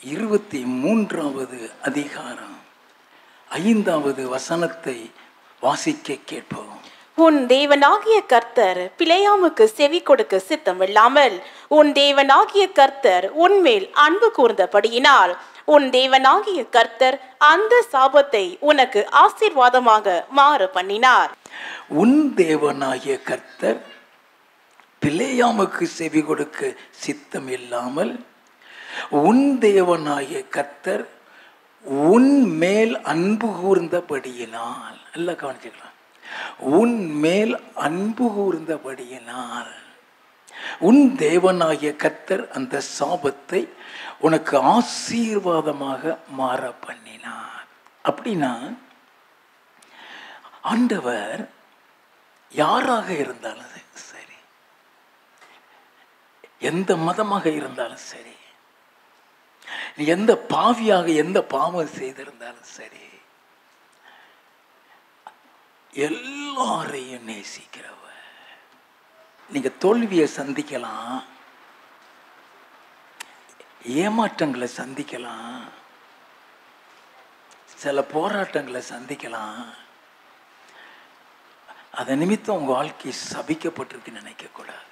23வது அதிகாரம் 5வது வசனத்தை வாசிக்க கேட்போம். உன் தேவனாகிய கர்த்தர் பிலேயாமுக்கு செவி கொடுக்க சித்தமில்லாமல் உன் தேவனாகிய கர்த்தர் உன்மேல் அன்பு கூர்ந்தபடியினால் உன் தேவனாகிய கர்த்தர் அந்த சாபத்தை உனக்கு ஆசீர்வாதமாக மாற பண்ணினார். உன் தேவனாகிய கர்த்தர் பிலேயாமுக்கு செவி கொடுக்க சித்தம் இல்லாமல் உன் தேவனாகிய கர்த்தர் உன் மேல் அன்பு கூர்ந்தபடியினால், நல்லா கவனிச்சுக்கலாம், உன் மேல் அன்பு கூர்ந்தபடியினால் உன் தேவனாகிய கர்த்தர் அந்த சாபத்தை உனக்கு ஆசீர்வாதமாக மாற பண்ணினார். அப்படின்னா ஆண்டவர் யாராக இருந்தாலும் சரி, எந்த மதமாக இருந்தாலும் சரி, நீ எந்த பாவியாக எந்த பாவம் செய்திருந்தாலும் சரி, எல்லாரையும் நேசிக்கிறவர். நீங்க தோல்வியை சந்திக்கலாம், ஏமாற்றங்களை சந்திக்கலாம், சில போராட்டங்களை சந்திக்கலாம். அதன் நிமித்தம் உங்க வாழ்க்கை சபிக்கப்பட்டிருக்குன்னு நினைக்க கூடாது.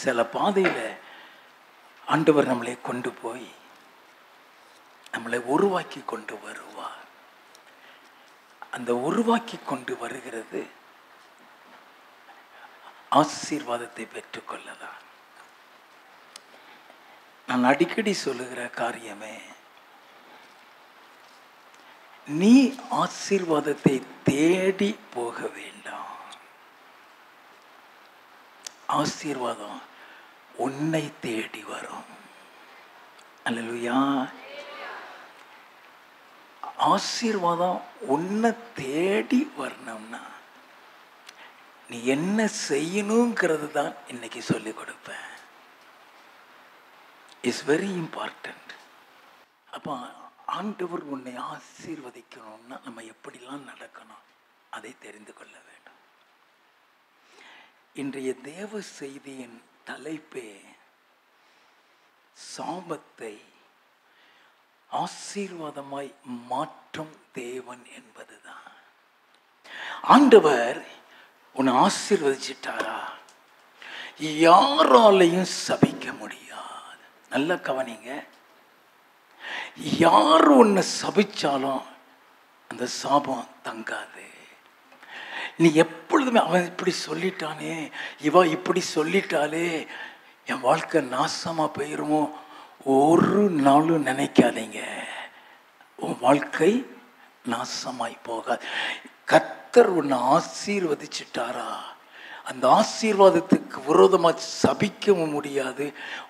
சில பாதையில ஆண்டவர் நம்மளை கொண்டு போய் நம்மளை உருவாக்கி கொண்டு வருவார். அந்த உருவாக்கி கொண்டு வருகிறது ஆசீர்வாதத்தை பெற்றுக்கொள்ளதான். நான் அடிக்கடி சொல்லுகிற காரியமே, நீ ஆசீர்வாதத்தை தேடி போக வேண்டாம். ஆசீர்வாதம் உன்னை தேடி வரும். அல்லேலூயா. ஆசீர்வாதம் உன்னை தேடி வரணும்னா நீ என்ன செய்யணுங்கிறது தான் இன்னைக்கு சொல்லிக் கொடுப்பேன். It's very important. அப்போ ஆண்டவர் உன்னை ஆசீர்வதிக்கணும்னா நம்ம எப்படிலாம் நடக்கணும் அதை தெரிந்து கொள்ள வேண்டும். இன்றைய தேவ செய்தியின் தலைப்பே சாபத்தை ஆசீர்வாதமாய் மாற்றும் தேவன் என்பதுதான். ஆண்டவர் உன்னை ஆசீர்வதிச்சிட்டாரா, யாராலையும் சபிக்க முடியாது. நல்ல கவனிங்க, யார் உன்னை சபிச்சாலும் அந்த சாபம் தங்காது. நீ எப்பொழுதுமே அவன் இப்படி சொல்லிட்டானே, இவ இப்படி சொல்லிட்டாலே, என் வாழ்க்கை நாசமா போயிருமோ, ஒரு நாளும் நினைக்காதீங்க. உன் வாழ்க்கை நாசமாய் போகாது. கர்த்தர் உன்னை ஆசீர்வதிச்சிட்டாரா, அந்த ஆசீர்வாதத்துக்கு விரோதமாக சபிக்கவும் முடியாது,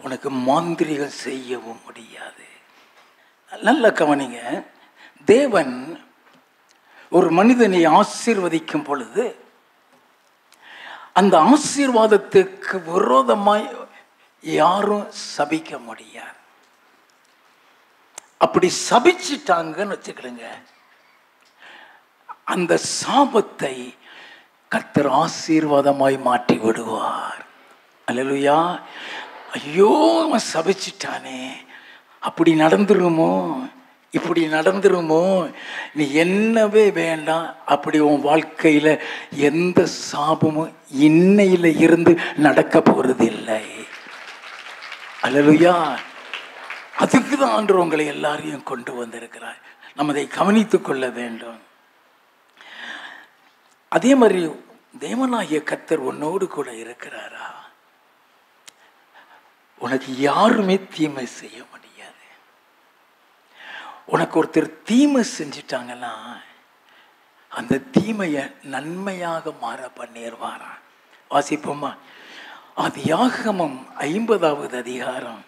உனக்கு மாந்திரிகம் செய்யவும் முடியாது. நல்ல கவனிங்க, தேவன் ஒரு மனிதனை ஆசீர்வதிக்கும் பொழுது அந்த ஆசீர்வாதத்துக்கு விரோதமாய் யாரும் சபிக்க முடியாது. அப்படி சபிச்சிட்டாங்கன்னு வச்சுக்கிடுங்க, அந்த சாபத்தை கர்த்தர் ஆசீர்வாதமாய் மாற்றி விடுவார். அல்லேலூயா. ஐயோ அவன் சபிச்சிட்டானே, அப்படி நடந்துருமோ, இப்படி நடந்துருமோ, நீ என்னவே வேண்டாம். அப்படி உன் வாழ்க்கையில எந்த சாபமும் இன்னையில இருந்து நடக்க போறது இல்லை. அல்லேலூயா. அதுக்கு தான் ஆண்டவர் உங்களை எல்லாரையும் கொண்டு வந்திருக்கிறார். நம்ம அதை கவனித்துக் கொள்ள வேண்டும். அதே மாதிரி தேவனாகிய கர்த்தர் உன்னோடு கூட இருக்கிறாரா, உனக்கு யாருமே தீமை செய்ய முடியாது. உனக்கு ஒருத்தர் தீமை செஞ்சிட்டாங்கன்னா அந்த தீமையை நன்மையாக மாற பண்ணிடுவாரா. வாசிப்போமா? ஆதியாகமம் 50வது அதிகாரம்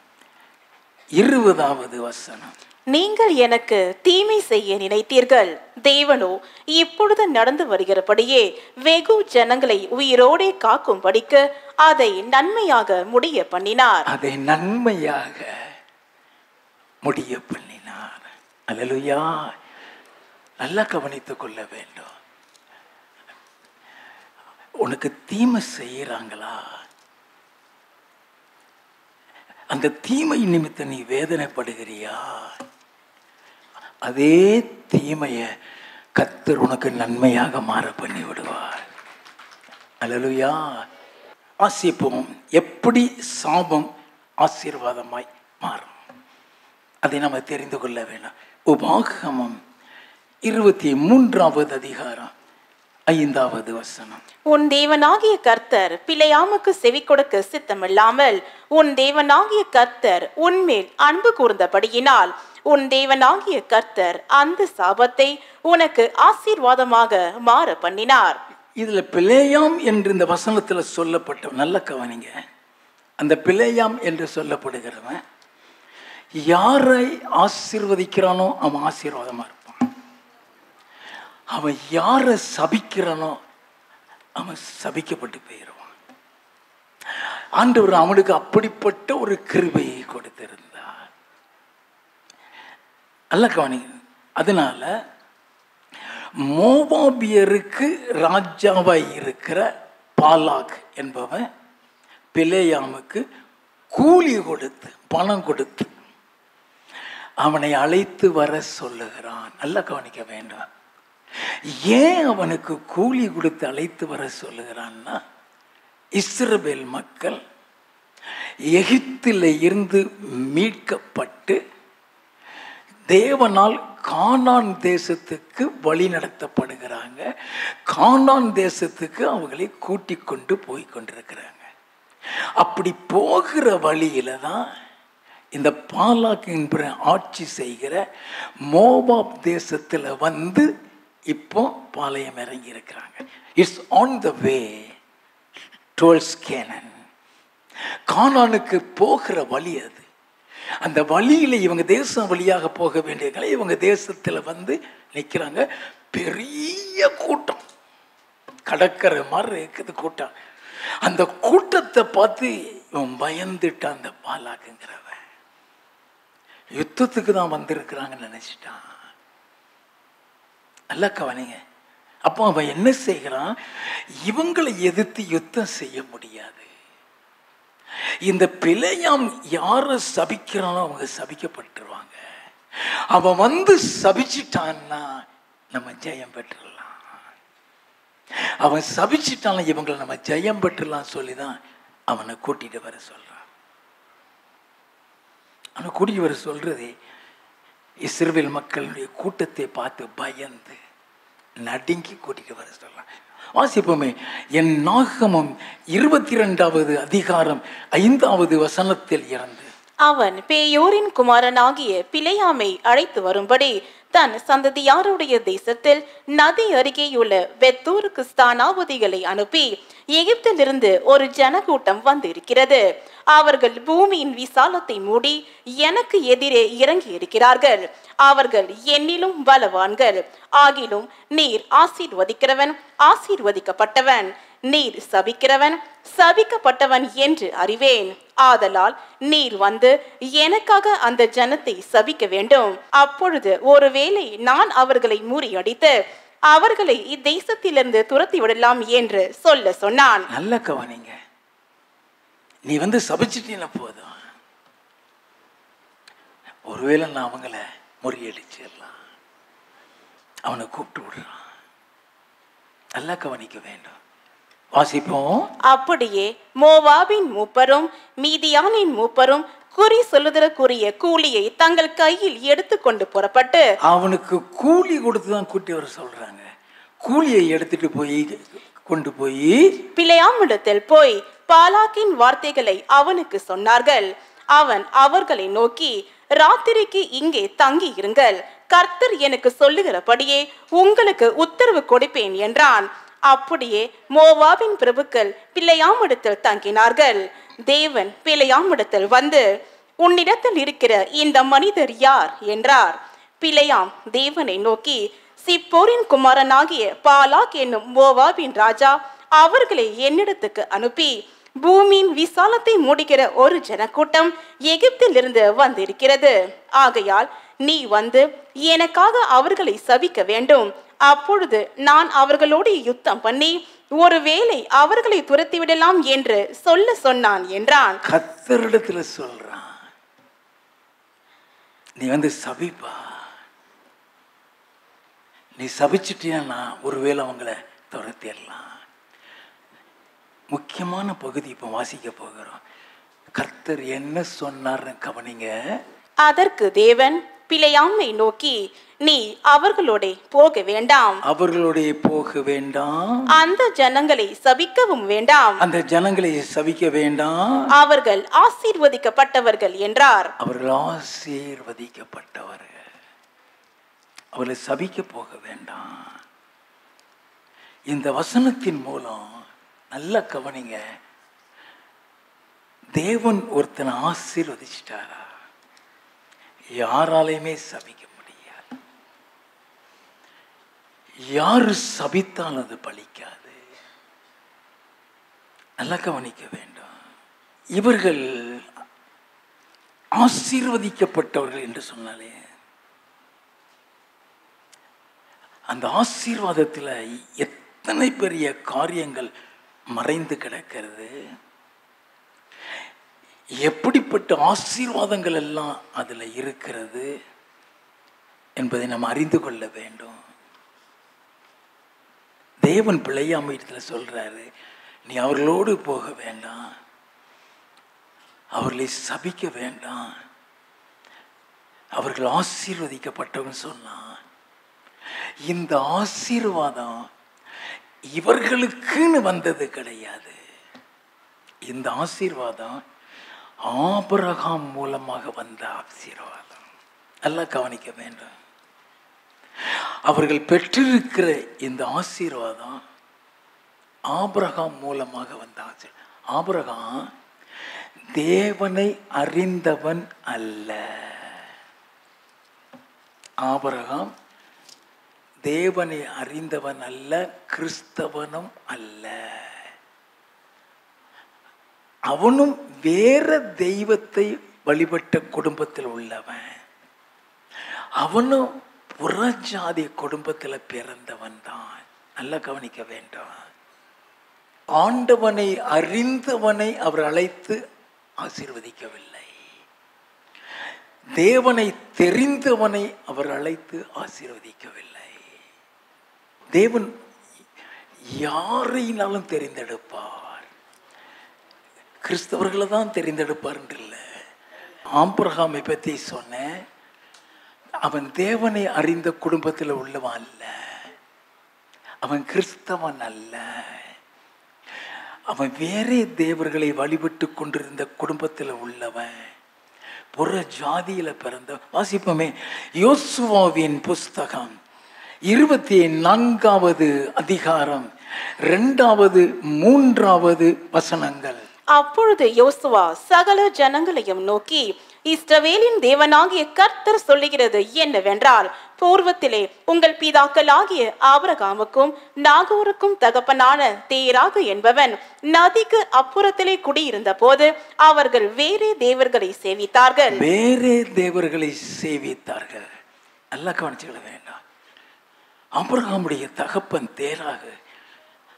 20வது வசனம். நீங்கள் எனக்கு தீமை செய்ய நினைத்தீர்கள், தேவனோ இப்பொழுது நடந்து வருகிறபடியே வெகு ஜனங்களை உயிரோடே காக்கும்படிக்கு அதை நன்மையாக முடிய பண்ணினார். அதை நன்மையாக முடிய பண்ணினார். அல்லேலூயா. நல்லா கவனித்துக் கொள்ள வேண்டும். உனக்கு தீமை செய்யறாங்களா, அந்த தீமை நிமித்தம் நீ வேதனைப்படுகிறியா? அதே தீமையை கர்த்தர் உனக்கு நன்மையாக மாற பண்ணி விடுவார். அல்லேலூயா. வாசிப்போம், எப்படி சாபம் ஆசீர்வாதமாய் மாறும். அதை நம்ம தெரிந்து கொள்ள வேண்டாம். உபாகமம் 23வது அதிகாரம் 5வது வசனம். உன் தேவனாகிய கர்த்தர் பிலேயாமுக்கு செவி கொடுக்க சித்தமில்லாமல் உன் தேவனாகிய கர்த்தர் உன்மேல் அன்பு கூர்ந்தபடியினால் உன் தேவனாகிய கர்த்தர் அந்த சாபத்தை உனக்கு ஆசீர்வாதமாக மாற பண்ணினார். இதுல பிலேயாம் என்று இந்த வசனத்துல சொல்லப்பட்ட, நல்ல கவனிங்க, அந்த பிலேயாம் என்று சொல்லப்படுகிறவன் யாரை ஆசீர்வதிக்கிறானோ அவன் ஆசீர்வாதமா இருப்பான். அவன் யாரை சபிக்கிறானோ அவன் சபிக்கப்பட்டு போயிடுவான். ஆண்டவர் அவனுக்கு அப்படிப்பட்ட ஒரு கிருபையை கொடுத்திருந்தார். நல்ல கவனிங்க. அதனால மோவாபியருக்கு ராஜாவாய் இருக்கிற பாலாக் என்பவன் பிலேயாமுக்கு கூலி கொடுத்து, பணம் கொடுத்து அவனை அழைத்து வர சொல்லுகிறான். நல்லா கவனிக்க வேண்டாம். ஏன் அவனுக்கு கூலி கொடுத்து அழைத்து வர சொல்லுகிறான்னா, இஸ்ரவேல் மக்கள் எகிப்தில் இருந்து மீட்கப்பட்டு தேவனால் கானான் தேசத்துக்கு வழி நடத்தப்படுகிறாங்க. கானான் தேசத்துக்கு அவங்களை கூட்டிக் கொண்டு போய் கொண்டிருக்கிறாங்க. அப்படி போகிற வழியில தான் இந்த பாலாக் என்ற ஆட்சி செய்கிற மோவாப் தேசத்தில் வந்து இப்போ பாளையம் இறங்கி இருக்கிறாங்க. It's on the way towards Canaan. கானானுக்கு போகிற வழி அது. அந்த வழியில இவங்க தேசம் வழியாக போக வேண்டிய இவங்க தேசத்துல வந்து நிற்கிறாங்க. பெரிய கூட்டம், கடற்கரை மாதிரி இருக்குது கூட்டம். அந்த கூட்டத்தை பார்த்து இவன் பயந்துட்டான். அந்த பாலாக்குங்கிறவன் யுத்தத்துக்கு தான் வந்திருக்கிறாங்கன்னு நினைச்சிட்டான். நல்லா கவனிங்க. அப்போ அவன் என்ன செய்கிறான், இவங்களை எதிர்த்து யுத்தம் செய்ய முடியாது. இந்த பிலேயாம் யாரை சபிக்கிறானோ அவங்க சபிக்கப்பட்டுருவாங்க. அவன் வந்து சபிச்சிட்டான்னா நம்ம ஜெயம் பெற்றுடலாம். அவன் சபிச்சிட்டான், இவங்களை நம்ம ஜெயம் பெற்றுலாம் சொல்லிதான் அவனை கூட்டிட்டு வர சொல்றான். அவனை கூட்டிட்டு வர சொல்றது இஸ்ரவேல் மக்களுடைய கூட்டத்தை பார்த்து பயந்து நடுங்கி கூட்டிட்டு வர சொல்லலாம். வாசிப்போமே, என் நாகமம் 22வது அதிகாரம் 5வது வசனத்தில் இருந்து. அவன் பேயோரின் குமாரனாகிய பிலேயாமை அழைத்து வரும்படி தன் சந்ததியாருடைய தேசத்தில் நதி அருகேயுள்ள பெத்தூருக்கு ஸ்தானாபதிகளை அனுப்பி, எகிப்திலிருந்து ஒரு ஜனக்கூட்டம் வந்திருக்கிறது. அவர்கள் பூமியின் விசாலத்தை மூடி எனக்கு எதிரே இறங்கி இருக்கிறார்கள். அவர்கள் என்னிலும் பலவான்கள். ஆகிலும் நீர் ஆசீர்வதிக்கிறவன், ஆசீர்வதிக்கப்பட்டவன், நீர் சபிக்கிறவன், சபிக்கப்பட்டவன் என்று அறிவேன். ஆதலால் நீர் வந்து எனக்காக அந்த ஜனத்தை சபிக்க வேண்டும். அப்பொழுது ஒருவேளை நான் அவர்களை முறியடித்து அவர்களை இத்தேசத்திலிருந்து துரத்தி விடலாம் என்று சொல்ல சொன்னான். நல்ல கவனிங்க. நீ வந்து சபிச்சிட்டீன போதும், ஒருவேளை நான் அவங்கள முறியடிச்சிடலாம். அவனை கூப்பிட்டு விடுறான். நல்லா கவனிக்க வேண்டும். வாசிப்போம். அப்படியே மோவாபின் மூப்பரும் மீதியானின் மூப்பரும் குறி சொல்லுதற்குரிய கூலியை தங்கள் கையில் எடுத்துக்கொண்டு புறப்பட்டு, அவனுக்கு கூலி கொடுத்துதான் கூட்டி வர சொல்றாங்க. கூலியை எடுத்துட்டு போய் கொண்டு போய் பிலேயாமிடத்தில் போய் பாலாக்கின் வார்த்தைகளை அவனுக்கு சொன்னார்கள். அவன் அவர்களை நோக்கி, ராத்திரிக்கு இங்கே தங்கி இருங்கள், கர்த்தர் எனக்கு சொல்லுகிறபடியே உங்களுக்கு உத்தரவு கொடுப்பேன் என்றான். அப்படியே மோவாபின் பிரபுக்கள் பிலேயாமிடத்தில் தங்கினார்கள். தேவன் பிலேயாமிடத்தில் வந்து, உன்னிடத்தில் இருக்கிற இந்த மனிதர் யார் என்றார். பிலேயாம் தேவனை நோக்கி, சிப்போரின் குமாரனாகிய பாலாக் என்னும் மோவாபின் ராஜா அவர்களை என்னிடத்துக்கு அனுப்பி, பூமியின் விசாலத்தை மூடுகிற ஒரு ஜனக்கூட்டம் எகிப்திலிருந்து வந்திருக்கிறது. ஆகையால் நீ வந்து எனக்காக அவர்களை சபிக்க வேண்டும். அப்பொழுது நான் அவர்களோடு யுத்தம் பண்ணி ஒருவேளை அவர்களை துரத்தி விடலாம் என்று சொன்னான் என்றான். கர்த்தரிடத்துல சொல்றான், நீ சபிப்பா, நீ சபிச்சிட்டியா ஒருவேளை அவங்கள துரத்திடலாம். முக்கியமான பகுதி இப்ப வாசிக்க போகிறோம். கர்த்தர் என்ன சொன்னார்னு கவனிங்க. அதற்கு தேவன் பிலேயாமை நோக்கி, நீ அவர்களோட போக வேண்டாம், அவர்களோட போக வேண்டாம், அந்த ஜனங்களை சபிக்கவும் வேண்டாம், அந்த ஜனங்களை சபிக்க வேண்டாம், அவர்கள் ஆசீர்வதிக்கப்பட்டவர்கள் என்றார். அவர்கள் ஆசீர்வதிக்கப்பட்டவர்கள், அவர்களை சபிக்க போக வேண்டாம். இந்த வசனத்தின் மூலம் நல்ல கவனிங்க, தேவன் ஒருத்தனை ஆசீர்வதிச்சிட்டாரா, யாராலையுமே சபிக்க முடியாது. யாரு சபித்தால் அது பலிக்காது. நல்லா கவனிக்க வேண்டும். இவர்கள் ஆசீர்வதிக்கப்பட்டவர்கள் என்று சொன்னாலே அந்த ஆசீர்வாதத்தில் எத்தனை பெரிய காரியங்கள் மறைந்து கிடக்கிறது, எப்படிப்பட்ட ஆசீர்வாதங்கள் எல்லாம் அதில் இருக்கிறது என்பதை நாம் அறிந்து கொள்ள வேண்டும். தேவன் பிலேயாமிடத்தில் சொல்றாரு, நீ அவர்களோடு போக வேண்டாம், அவர்களை சபிக்க வேண்டாம், அவர்கள் ஆசீர்வதிக்கப்பட்டவன் சொன்னான். இந்த ஆசீர்வாதம் இவர்களுக்குன்னு வந்தது கிடையாது. இந்த ஆசீர்வாதம் ஆபிரகாம் மூலமாக வந்த ஆசீர்வாதம். நல்லா கவனிக்க வேண்டும். அவர்கள் பெற்றிருக்கிற இந்த ஆசீர்வாதம் ஆபிரகாம் மூலமாக வந்த ஆசீர்வாதம். ஆபிரகாம் தேவனை அறிந்தவன் அல்ல. ஆபிரகாம் தேவனை அறிந்தவன் அல்ல, கிறிஸ்தவனும் அல்ல. அவனும் வேற தெய்வத்தை வழிபட்ட குடும்பத்தில் உள்ளவன். அவனும் புறஜாதி குடும்பத்தில் பிறந்தவன் தான். நல்லா கவனிக்க வேண்டும். ஆண்டவனை அறிந்தவனை அவர் அழைத்து ஆசீர்வதிக்கவில்லை, தேவனை தெரிந்தவனை அவர் அழைத்து ஆசீர்வதிக்கவில்லை. தேவன் யாரையினாலும் தெரிந்தெடுப்பார், கிறிஸ்தவர்களை தான் தெரிந்தெடுப்பார் என்று இல்லை. ஆபிரகாமை பற்றி சொன்னேன், அவன் தேவனை அறிந்த குடும்பத்தில் உள்ளவன் அல்ல, அவன் கிறிஸ்தவன் அல்ல, அவன் வேறே தேவர்களை வழிபட்டு கொண்டிருந்த குடும்பத்தில் உள்ளவன், புற ஜாதியில பிறந்த. வாசிப்போமே யோசுவாவின் புஸ்தகம் 24வது அதிகாரம் 2வது 3வது வசனங்கள். அப்பொழுது யோசுவா சகல ஜனங்களையும் நோக்கி, இஸ்ரவேலின் தேவனாகிய கர்த்தர் சொல்லுகிறது என்னவென்றால், பூர்வத்திலே உங்கள் பிதாக்களாகிய ஆபிரகாமுக்கும் நாகோருக்கும் தகப்பனான தேராகு என்பவன் நதிக்கு அப்புறத்திலே குடியிருந்த போது அவர்கள் வேறே தேவர்களை சேவித்தார்கள். வேறே தேவர்களை சேவித்தார்கள். நல்லா கவனிச்சுக்க வேண்டாம். ஆபிரகாமுடைய தகப்பன் தேராகு,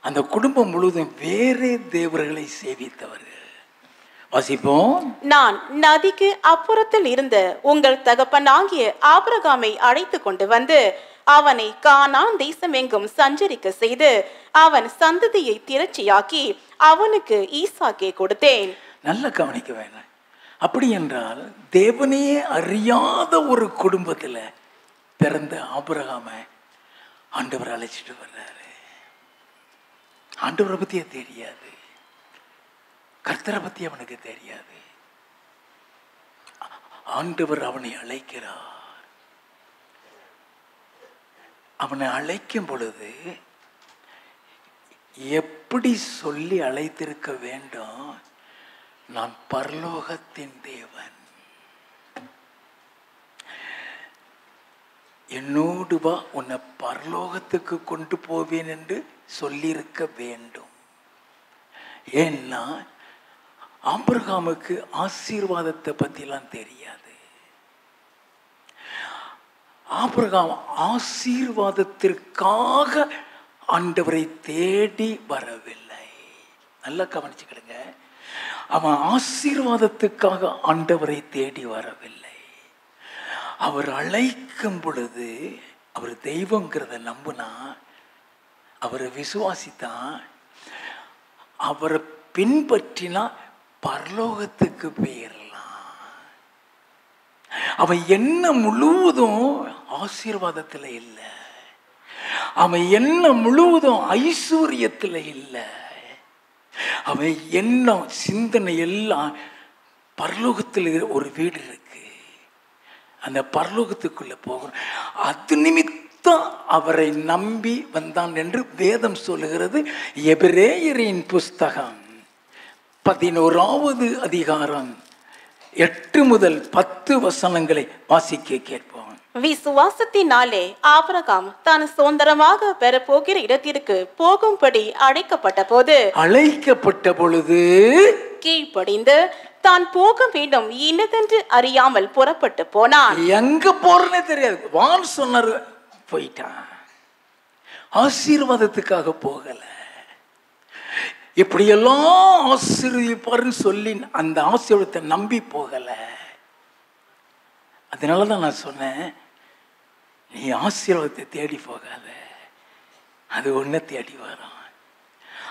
அந்த குடும்பம் முழுவதும் வேறே தேவர்களை சேவித்தவர்கள். வாசிப்போம். நான் நதிக்கு அப்புறத்தில் இருந்த உங்கள் தகப்பனாகிய ஆபிரகாமை அழைத்து கொண்டு வந்து அவனை கானான் தேசம் எங்கும் சஞ்சரிக்க செய்து அவன் சந்ததியை திரட்சியாக்கி அவனுக்கு ஈசாக்கை கொடுத்தேன். நல்லா கவனிக்க வேண்டாம். அப்படி என்றால் தேவனையே அறியாத ஒரு குடும்பத்தில் பிறந்த ஆபிரகாமை ஆண்டவர் அழைச்சிட்டு வர்றாரு. ஆண்டவரை பத்தியே தெரியாது, கர்த்தரை பத்தி அவனுக்கு தெரியாது. ஆண்டவர் அவனை அழைக்கிறார். அவனை அழைக்கும் பொழுது எப்படி சொல்லி அழைத்திருக்க வேண்டும்? நான் பரலோகத்தின் தேவன், என்னோடு வா, உன்னை பரலோகத்துக்கு கொண்டு போவேன் என்று சொல்லியிருக்க வேண்டும். ஏன்னா ஆபிரகாமுக்கு ஆசீர்வாதத்தை பற்றிலாம் தெரியாது. ஆபிரகாம் ஆசீர்வாதத்திற்காக ஆண்டவரை தேடி வரவில்லை. நல்லா கவனிச்சுக்கிடுங்க. அவன் ஆசீர்வாதத்துக்காக ஆண்டவரை தேடி வரவில்லை. அவர் அழைக்கும் பொழுது அவர் தெய்வங்கிறத நம்புனா, அவரை விசுவாசித்தான், அவரை பின்பற்றினா பரலோகத்துக்கு போயிடலாம். அவன் என்ன முழுவதும் ஆசீர்வாதத்தில் இல்லை, அவன் என்ன முழுவதும் ஐஸ்வர்யத்தில் இல்லை, அவன் எண்ணம் சிந்தனை எல்லாம் பரலோகத்தில் ஒரு வீடு இருக்கு, அந்த பரலோகத்துக்குள்ள போகணும். அது நிமித்தம் அவரை நம்பி வந்தான் என்று வேதம் சொல்லுகிறது. எபிரேயரின் புஸ்தகம் 11வது அதிகாரம் 8 முதல் 10 வசனங்களை வாசிக்க கேட்போம். விசுவாசத்தினாலே ஆபிரகாம் தான் சுதந்திரமாக பெறப்போகிற இடத்திற்கு போகும்படி அழைக்கப்பட்ட பொழுது கீழ்ப்படிந்து தான் போக வேண்டும் இன்னதென்று அறியாமல் புறப்பட்டு போனான். எங்க போறனே தெரியாது, வான் சொன்னார் போயிட்டான். ஆசீர்வாதத்துக்காக போகல, எப்படியெல்லாம் ஆசீர்வதிப்பாருன்னு சொல்லி அந்த ஆசீர்வாதத்தை நம்பி போகல. அதனாலதான் நான் சொன்னேன், நீ ஆசீர்வாதத்தை தேடி போகாத, அது ஒன்ன தேடி வரும்.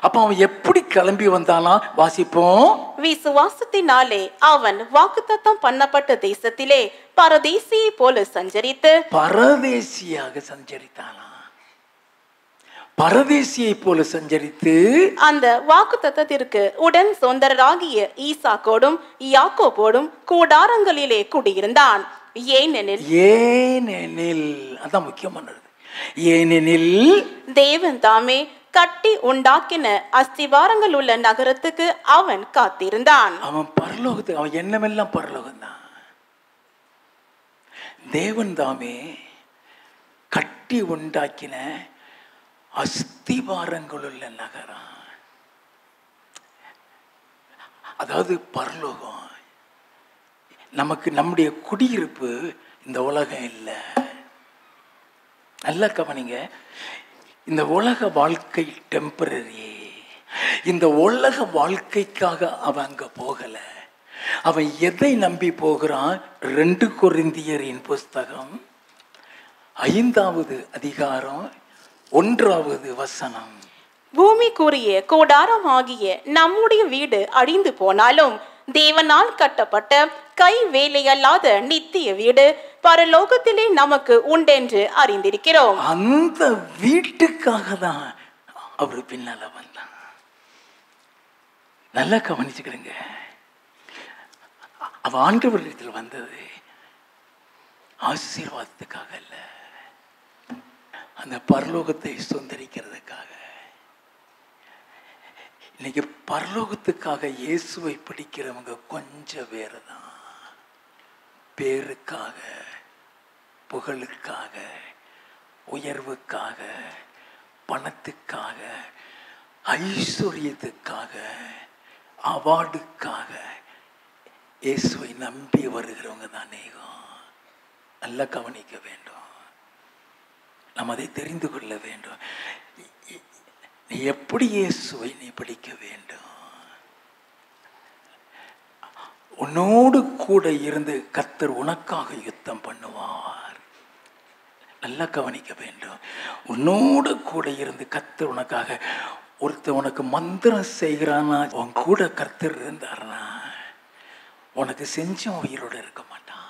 அப்ப அவன் எப்படி கிளம்பி வந்தானா வாசிப்போம். விசுவாசத்தினாலே அவன் வாக்குத்தத்தம் பண்ணப்பட்ட தேசத்திலே பரதேசியை போல சஞ்சரித்து, பரதேசியாக சஞ்சரித்தானா, பரதேசியை போல சஞ்சரித்து அந்த வாக்குத்தத்தத்திற்கு உடன் சொந்தராகிய ஈசாக்கோடும் யாக்கோபோடும் கூடாரங்களிலே குடியிருந்தான். ஏனெனில் அதான் முக்கியமானது. ஏனெனில் தேவன் தாமே கட்டி உண்டாக்கின அஸ்திவாரங்கள் உள்ள நகரத்துக்கு அவன் காத்திருந்தான். அவன் பரலோகத்துக்கு, அவன் எண்ணமெல்லாம் பரலோகம் தான். தேவன் தாமே கட்டி உண்டாக்கின அஸ்திவாரங்கள் உள்ள நகரம், அதாவது பரலோகம். நமக்கு நம்முடைய குடியிருப்பு இந்த உலகம் இல்லை. நல்லா கவனிங்க, இந்த உலக வாழ்க்கை டெம்பரரி. இந்த உலக வாழ்க்கைக்காக அவன் அங்க போகல. அவன் எதை நம்பி போகிறான்? 2 கொரிந்தியரின் புஸ்தகம் 5வது அதிகாரம் 1வது வசனம். பூமிக்குரிய கூடாரம் ஆகிய நம்முடைய வீடு அழிந்து போனாலும் தேவனால் கட்டப்பட்ட கை வேலையல்லாத நித்திய வீடு பரலோகத்திலே நமக்கு உண்டென்று அறிந்திருக்கிறோம். அந்த வீட்டுக்காக தான் அவரு பின்னால வந்தான். நல்லா கவனிச்சுக்கிறேங்க. அவ ஆண்டவரிடத்தில் வந்தது ஆசீர்வாதத்துக்காக அல்ல, அந்த பரலோகத்தை சுதந்திரிக்கிறதுக்காக. இன்னைக்கு பரலோகத்துக்காக இயேசுவை பிடிக்கிறவங்க கொஞ்சம் பேர் தான். பேருக்காக, புகழுக்காக, உயர்வுக்காக, பணத்துக்காக, ஐஸ்வர்யத்துக்காக, அவார்டுக்காக இயேசுவை நம்பி வருகிறவங்க தான் அநேகம். நல்லா கவனிக்க வேண்டும், நாம் அதை தெரிந்து கொள்ள வேண்டும். நீ எப்படி இயேசுவை நீ பிடிக்க வேண்டும்? உன்னோடு கூட இருந்து கர்த்தர் உனக்காக யுத்தம் பண்ணுவார். நல்லா கவனிக்க வேண்டும். உன்னோடு கூட இருந்து கர்த்தர் உனக்காக, ஒருத்தர் உனக்கு மந்திரம் செய்கிறானா, உன் கூட கர்த்தர் இருந்தார்னா உனக்கு செஞ்சும் உயிரோடு இருக்க மாட்டான்.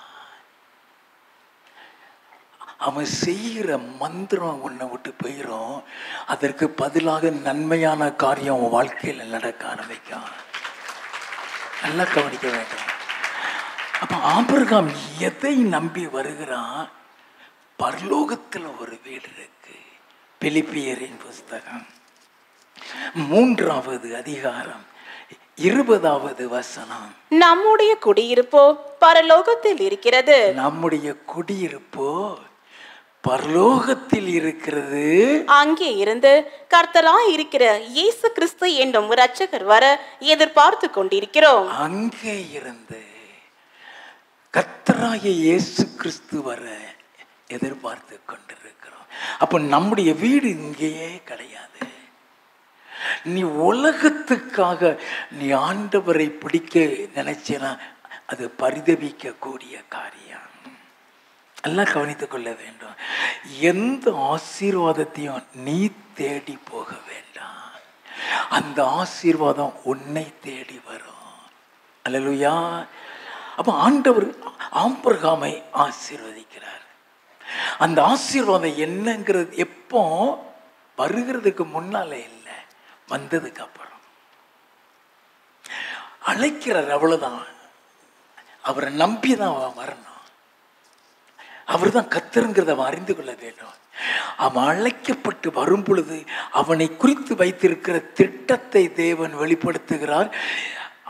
அவன் செய்கிற மந்திரம் உன்னை விட்டு போயிடும். அதற்கு பதிலாக நன்மையான காரியம் உன் வாழ்க்கையில் நடக்க ஆரம்பிக்கும். நல்லா கவனிக்க வேண்டும். அப்ப ஆபிரகாம் எதை நம்பி வருகிறான்? பரலோகத்தில் ஒரு வீடு இருக்கு. பிலிப்பியரின் புஸ்தகம் 3வது அதிகாரம் 20வது வசனம். நம்முடைய குடியிருப்போ பரலோகத்தில் இருக்கிறது. நம்முடைய குடியிருப்போ பரலோகத்தில் இருக்கிறது. அங்கே இருந்து கர்த்தராய் இருக்கிற இயேசு கிறிஸ்து என்னும் இரட்சகர் வர எதிர்பார்த்து கொண்டிருக்கிறோம். அங்கே இருந்து கர்த்தராகிய இயேசு கிறிஸ்து வர எதிர்பார்த்து கொண்டிருக்கிறோம். அப்போ நம்முடைய வீடு இங்கேயே கிடையாது. நீ உலகத்துக்காக நீ ஆண்டவரை பிடிக்க நினைச்சேனா அது பரிதபிக்க கூடிய காரியம். எல்லாம் கவனித்துக் கொள்ள வேண்டும். எந்த ஆசீர்வாதத்தையும் நீ தேடி போக வேண்டாம். அந்த ஆசீர்வாதம் உன்னை தேடி வரும். அல்லேலூயா. அப்ப ஆண்டவர் ஆபிரகாமை ஆசீர்வதிக்கிறார். அந்த ஆசீர்வாதம் என்னங்கிறது எப்போ வருகிறதுக்கு முன்னால இல்லை, வந்ததுக்கு அப்புறம் அழைக்கிறார். அவ்வளவுதான். அவரை நம்பிதான் வரணும். அவர் தான் கர்த்தருங்கிறத அவன் அறிந்து கொள்ள வேண்டும். அவன் அழைக்கப்பட்டு வரும் பொழுது அவனை குறித்து வைத்திருக்கிற திட்டத்தை தேவன் வெளிப்படுத்துகிறார்.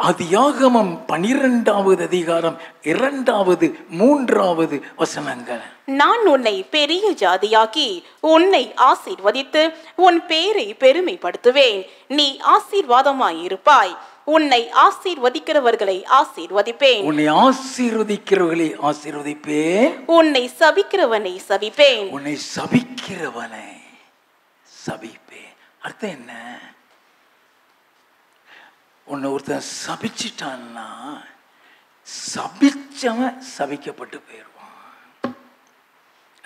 ஆதியாகமம் 12வது அதிகாரம் 2, 3 வசனங்கள். நான் உன்னை பெரிய ஜாதியாக்கி உன்னை ஆசீர்வதித்து உன் பேரை பெருமைப்படுத்துவேன். நீ ஆசீர்வாதமாயிருப்பாய். உன்னை ஆசீர்வதிக்கிறவர்களை ஆசீர்வதிப்பேன். உன்னை ஆசீர்வதிக்கிறவர்களை ஆசீர்வதிப்பேன். உன்னை சபிக்கிறவனை சபிப்பேன். உன்னை சபிக்கிறவனை சபிப்பேன். அர்த்தம் என்ன? உன்னை ஒருத்தன் சபிச்சிட்டான்னா சபிச்சவன் சபிக்கப்பட்டு போயிடுவான்.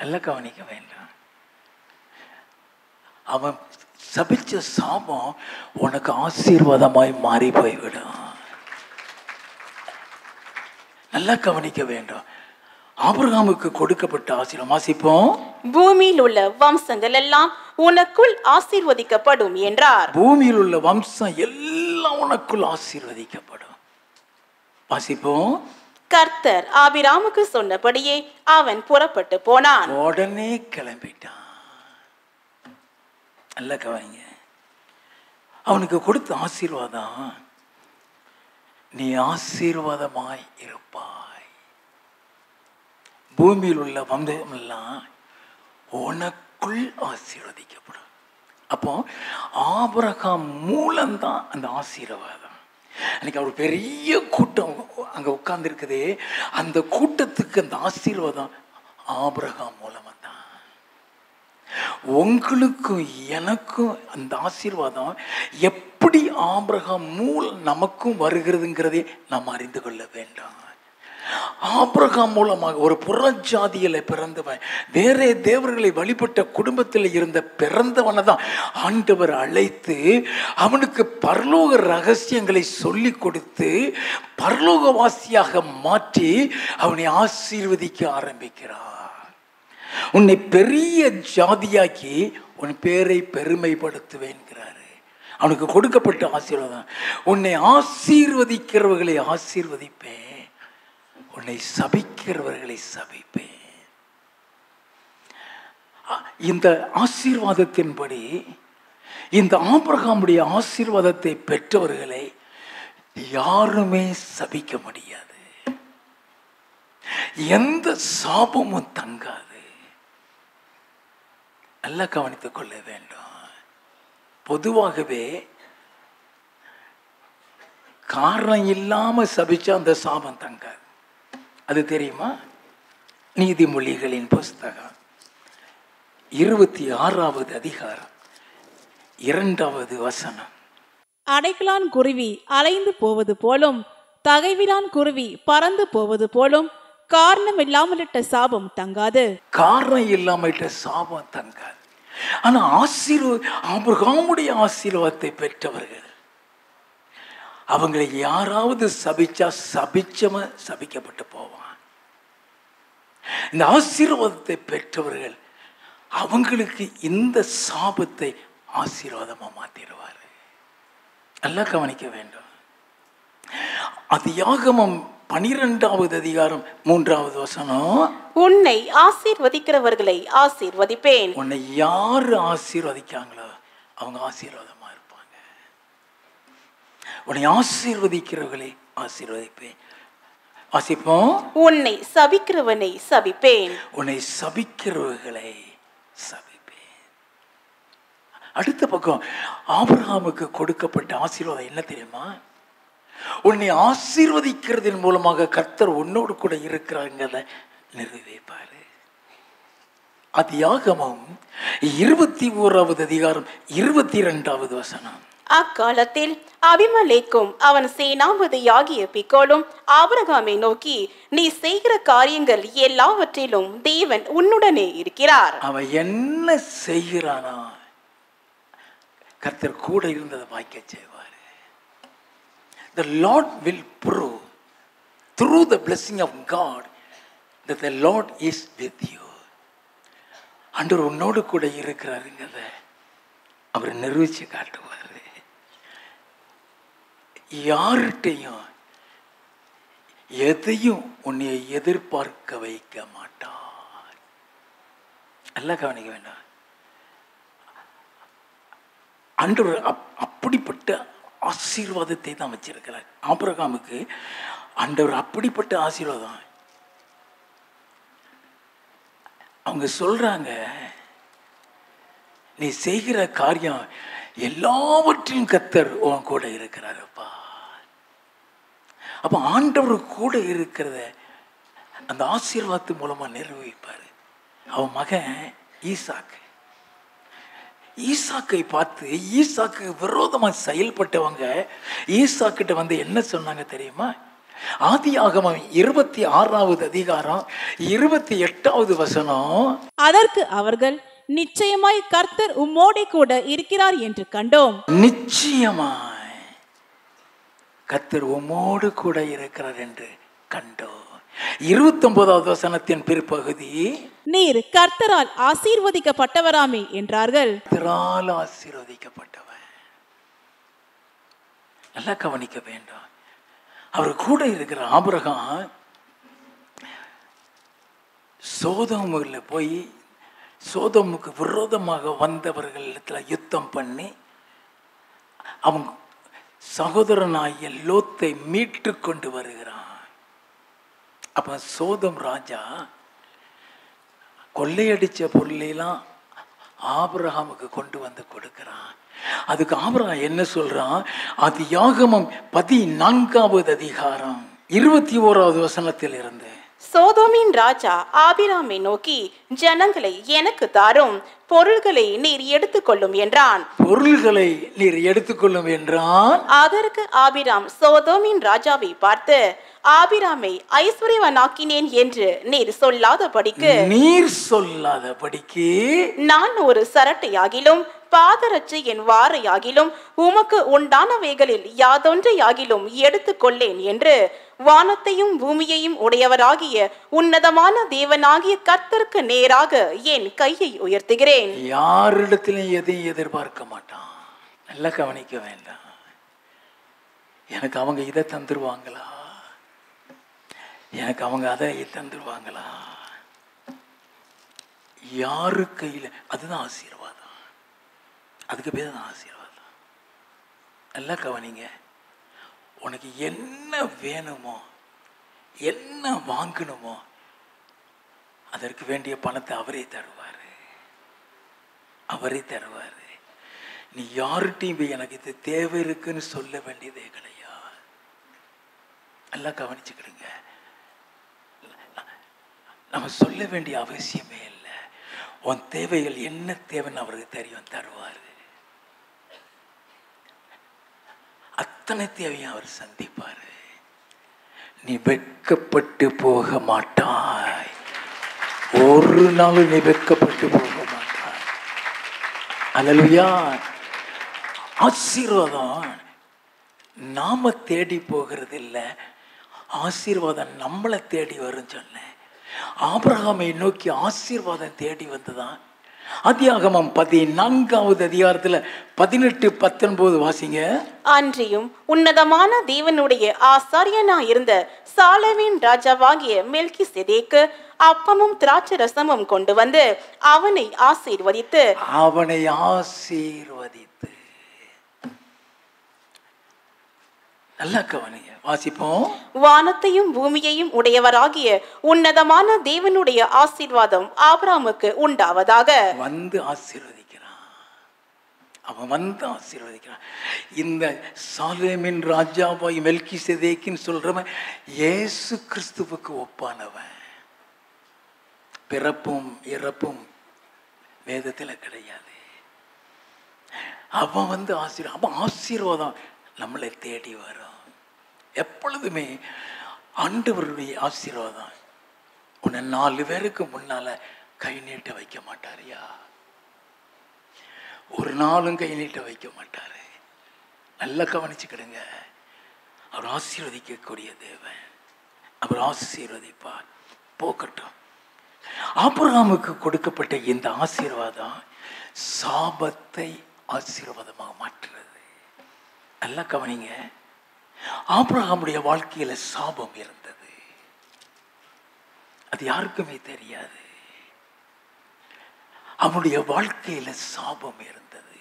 எல்லாம் கவனிக்க வேண்டாம். அவன் சபிச்ச சாபம் உனக்கு ஆசீர்வாதமாய் மாறி போய்விடும். நல்லா கவனிக்க வேண்டும். ஆபிரகாமுக்கு கொடுக்கப்பட்ட ஆசீர்வாதம் வாசிப்போம். பூமியில் உள்ள வம்சங்கள் எல்லாம் உனக்குள் ஆசீர்வதிக்கப்படும் என்றார். பூமியில் உள்ள வம்சம் எல்லாம் உனக்குள் ஆசீர்வதிக்கப்படும். வாசிப்போம். கர்த்தர் ஆபிராமுக்கு சொன்னபடியே அவன் புறப்பட்டு போனான். உடனே கிளம்பிட்டான். நல்ல கவனிங்க. அவனுக்கு கொடுத்த ஆசீர்வாதம், நீ ஆசீர்வாதமாய் இருப்பாய். பூமியில் உள்ள வம்சம் எல்லாம் உனக்குள் ஆசீர்வதிக்கப்படும். அப்போ ஆபிரகாம் மூலம்தான் அந்த ஆசீர்வாதம். அன்னைக்கு அவர் பெரிய கூட்டம் அங்க உட்கார்ந்து இருக்குதே, அந்த கூட்டத்துக்கு அந்த ஆசீர்வாதம் ஆபிரகாம் மூலமா தான். உங்களுக்கும் எனக்கும் அந்த ஆசீர்வாதம் எப்படி ஆபிரகாம் மூலம் நமக்கும் வருகிறதுங்கிறதே நாம் அறிந்து கொள்ள வேண்டாம். ஆபிரகாம் மூலமாக ஒரு புறஜாதியில பிறந்தவன், வேற தேவர்களை வழிபட்ட குடும்பத்தில் இருந்த பிறந்தவனை தான் ஆண்டவர் அழைத்து அவனுக்கு பரலோக ரகசியங்களை சொல்லி கொடுத்து பரலோகவாசியாக மாற்றி அவனை ஆசீர்வதிக்க ஆரம்பிக்கிறார். உன்னை பெரிய ஜாதியாக்கி உன் பேரை பெருமைப்படுத்துவேன்கிறாரு. அவனுக்கு கொடுக்கப்பட்ட ஆசீர்வாதம், உன்னை ஆசீர்வதிக்கிறவர்களை ஆசீர்வதிப்பேன், உன்னை சபிக்கிறவர்களை சபிப்பேன். இந்த ஆசீர்வாதத்தின்படி இந்த ஆபிரகாமுடைய ஆசீர்வாதத்தை பெற்றவர்களை யாருமே சபிக்க முடியாது. எந்த சாபமும் தங்காது. நல்லா கவனித்துக் கொள்ள வேண்டும். பொதுவாகவே காரணம் இல்லாம சபிச்சா அந்த சாபம் தங்காது. அது தெரியுமா? நீதிமொழிகளின் புஸ்தகம் 26வது அதிகாரம் 2வது வசனம். அடைக்கலான் குருவி அலைந்து போவது போலும் தகைவிலான் குருவி பறந்து போவது போலும் காரணம் இல்லாமலிட்ட சாபம் தங்காது. காரணம் இல்லாமலிட்ட சாபம் தங்காது. ஆனா ஆபிரகாமுடைய ஆசீர்வாதத்தை பெற்றவர்கள், அவங்களை யாராவது சபிச்சா சபிச்சவன் சபிக்கப்பட்டு போவான். இந்த ஆசீர்வாதத்தை பெற்றவர்கள் அவங்களுக்கு இந்த சாபத்தை ஆசீர்வாதமா மாத்திடுவார். நல்லா கவனிக்க வேண்டும். ஆதியாகமம் 12வது அதிகாரம் 3வது வசனம். உன்னை ஆசீர்வதிக்கிறவர்களை ஆசீர்வதிப்பேன். உன்னை யாரு ஆசீர்வதிக்காங்களோ அவங்க ஆசீர்வாதமா இருப்பாங்க. உன்னை ஆசீர்வதிக்கிறவர்களை ஆசீர்வதிப்பேன். வாசிப்போம். உன்னை சபிக்கிறவனை சபிப்பேன். உன்னை சபிக்கிறவர்களை சபிப்பேன். அடுத்த பக்கம் ஆபிரகாமுக்கு கொடுக்கப்பட்ட ஆசீர்வாதம் என்ன தெரியுமா? உன்னை ஆசீர்வதிக்கிறதன் மூலமாக கர்த்தர் உன்னோடு கூட இருக்கிறாங்கிறத நிறைவேற்பாரு. ஆதியாகமம் 21வது அதிகாரம் 22வது வசனம். அக்காலத்தில் அபிமெலேக்கும் அவன் சேனாபதியாகிய பிக்கோலும் ஆபிரகாமை நோக்கி, நீ செய்கிற காரியங்கள் எல்லாவற்றிலும் தேவன் உன்னுடனே இருக்கிறார். அவன் என்ன செய்கிறானா கர்த்தர் கூட இருந்ததை வாய்க்க செய்வார். The Lord will prove through the blessing of God that the Lord is with you. ஆண்டவர் உன்னோடு கூட இருக்கிறாருங்கிறத அவர் நிரூபிச்சு காட்டுவார். யார்கிட்டையும் எதையும் உன்னை எதிர்பார்க்க வைக்க மாட்டார். எல்லாம் கவனிக்க வேண்டாம். ஆண்டவர் அப்படிப்பட்ட ஆசீர்வாதத்தை தான் வச்சிருக்கிறார். ஆபிரகாமுக்கு ஆண்டவர் அப்படிப்பட்ட ஆசீர்வாதம். அவங்க சொல்றாங்க, நீ செய்கிற காரியம் எல்லாவற்றையும் கர்த்தர் உன் கூட இருக்கிறாருப்பா. அப்ப ஆண்டவர் கூட இருக்கிறத அந்த ஆசீர்வாதத்து மூலமா நிர்வகிப்பாரு. அவன் மகன் ஈசாக்கை பார்த்து ஈசாக்கு விரோதமா செயல்பட்டவங்க ஈசாக்கிட்ட வந்து என்ன சொன்னாங்க தெரியுமா? ஆதியாகமம் 26வது அதிகாரம் 28வது வசனம். அதற்கு அவர்கள், நிச்சயமாய் கர்த்தர் உம்மோடே கூட இருக்கிறார் என்று கண்டோம். நிச்சயமாய் கர்த்தர் உம்மோடு கூட இருக்கிறார் என்று கண்டோம். 29வது வசனத்தின் பிற்பகுதி, நீர் கர்த்தரால் ஆசீர்வதிக்கப்பட்டவராமே என்றார்கள். கர்த்தரால் ஆசீர்வதிக்கப்பட்டவன். நல்லா கவனிக்க வேண்டும். அவர் கூட இருக்கிற ஆபிரகாம் சோதோமில் போய் சோதோமுக்கு விரோதமாக வந்தவர்களிடத்தில் யுத்தம் பண்ணி அவன் சகோதரனாகிய லோத்தை மீட்டு கொண்டு வருகிறான். அப்ப சோதம் ராஜா கொள்ளையடிச்ச பொருளெல்லாம் ஆபிரகாமுக்கு கொண்டு வந்து கொடுக்கிறான். அதுக்கு ஆபிரகாம் என்ன சொல்றான்? ஆதியாகமம் 14வது அதிகாரம் 21வது வசனத்தில் இருந்து, சோதோமின் ராஜா ஆபிராமை நோக்கி, ஜனங்களை எனக்கு தாரும், பொருள்களை நீர் எடுத்துக்கொள்ளும் என்றான். பொருள்களை நீர் எடுத்துக்கொள்ளும் என்றான். அதற்கு ஆபிராம் சோதோமின் ராஜாவை பார்த்து, ஆபிராமை ஐஸ்வர்யவனாக்கினேன் என்று நீர் சொல்லாதபடிக்கு நான் ஒரு சரட்டையாகிலும் பாதரட்சை என் வாரையாகிலும் உமக்கு உண்டானவைகளில் யாதொன்றையாகிலும் எடுத்துக்கொள்ளேன் என்று வானத்தையும் பூமியையும் உடையவராகிய உன்னதமான தேவனாகிய கர்த்தருக்கு நேராக என் கையை உயர்த்துகிறேன். யாரிடத்திலும் எதையும் எதிர்பார்க்க மாட்டான். நல்லா கவனிக்க வேண்டாம். எனக்கு அவங்க இதை தந்துருவாங்களா, எனக்கு அவங்க அதை தந்துருவாங்களா, யாரு கையில், அதுதான் ஆசீர்வாதம். அதுக்கு பேர் தான் ஆசீர்வாதம். நல்லா கவனிங்க. உனக்கு என்ன வேணுமோ, என்ன வாங்கணுமோ, அதற்கு வேண்டிய பணத்தை அவரே தருவார். அவரே தருவார். நீ யார்கிட்டையும் எனக்கு இது தேவை இருக்குன்னு சொல்ல வேண்டியதே கிடையாது. நல்லா கவனிச்சுக்கிடுங்க. நம்ம சொல்ல வேண்டிய அவசியமே இல்லை. உன் தேவைகள் என்ன தேவைன்னு அவருக்கு தெரியும், தருவார். அத்தனை தேவையும் அவர் சந்திப்பார். நீ வெட்கப்பட்டு போக மாட்டாய். ஒரு நாள் நீ வெட்கப்பட்டு போக மாட்டாய். அல்லேலூயா. ஆசீர்வாதம் நாம தேடி போகிறது இல்லை, ஆசீர்வாதம் நம்மளை தேடி வரும் சொன்னேன். ஆபிரகாமை நோக்கி ஆசீர்வாதம் தேடி வந்ததான். ஆதியாகமம் 14வது அதிகாரத்தில் 18-19 வாசிங்க. அன்றியும் உன்னதமான தேவனுடைய ஆசாரியனாயிருந்த சாலேமின் ராஜாவாகிய மெல்கிசேதேக்கு அப்பமும் திராட்சை ரசமும் கொண்டு வந்து அவனை ஆசீர்வதித்து நல்லா கவனிங்க, வாசிப்போம். வானத்தையும் பூமியையும் உடையவராகிய உன்னதமான தேவனுடைய ஆசீர்வாதம் ஆபிரகாமுக்கு உண்டாவதாக. வந்து ஆசீர்வதிக்கிறான். அவன் வந்து ஆசீர்வதிக்கிறான். இந்த சாலேமின் ராஜாவாய் மெல்கிசேதேக்கின்னு சொல்றவன் இயேசு கிறிஸ்துவுக்கு ஒப்பானவன். பிறப்பும் இறப்பும் வேதத்தில் கிடையாது. அவன் வந்து அவன் ஆசீர்வாதம் நம்மளை தேடி வரும். எப்பொழுதுமே ஆண்டவருடைய ஆசீர்வாதம் உன்னை 4 பேருக்கு முன்னால கை நீட்ட வைக்க மாட்டாரியா? ஒரு நாளும் கை நீட்ட வைக்க மாட்டாரு. நல்லா கவனிச்சுக்கிடுங்க. அவர் ஆசீர்வதிக்கக்கூடிய தேவன். அவர் ஆசீர்வதிப்பார். போக்கட்டும். ஆபிரகாமுக்கு கொடுக்கப்பட்ட இந்த ஆசீர்வாதம் சாபத்தை ஆசீர்வாதமாக மாற்றுறது. நல்லா கவனிங்க. ஆபிரகாமுடைய வாழ்க்கையில சாபம் இருந்தது. அது யாருக்குமே தெரியாது. அவனுடைய வாழ்க்கையில சாபம் இருந்தது.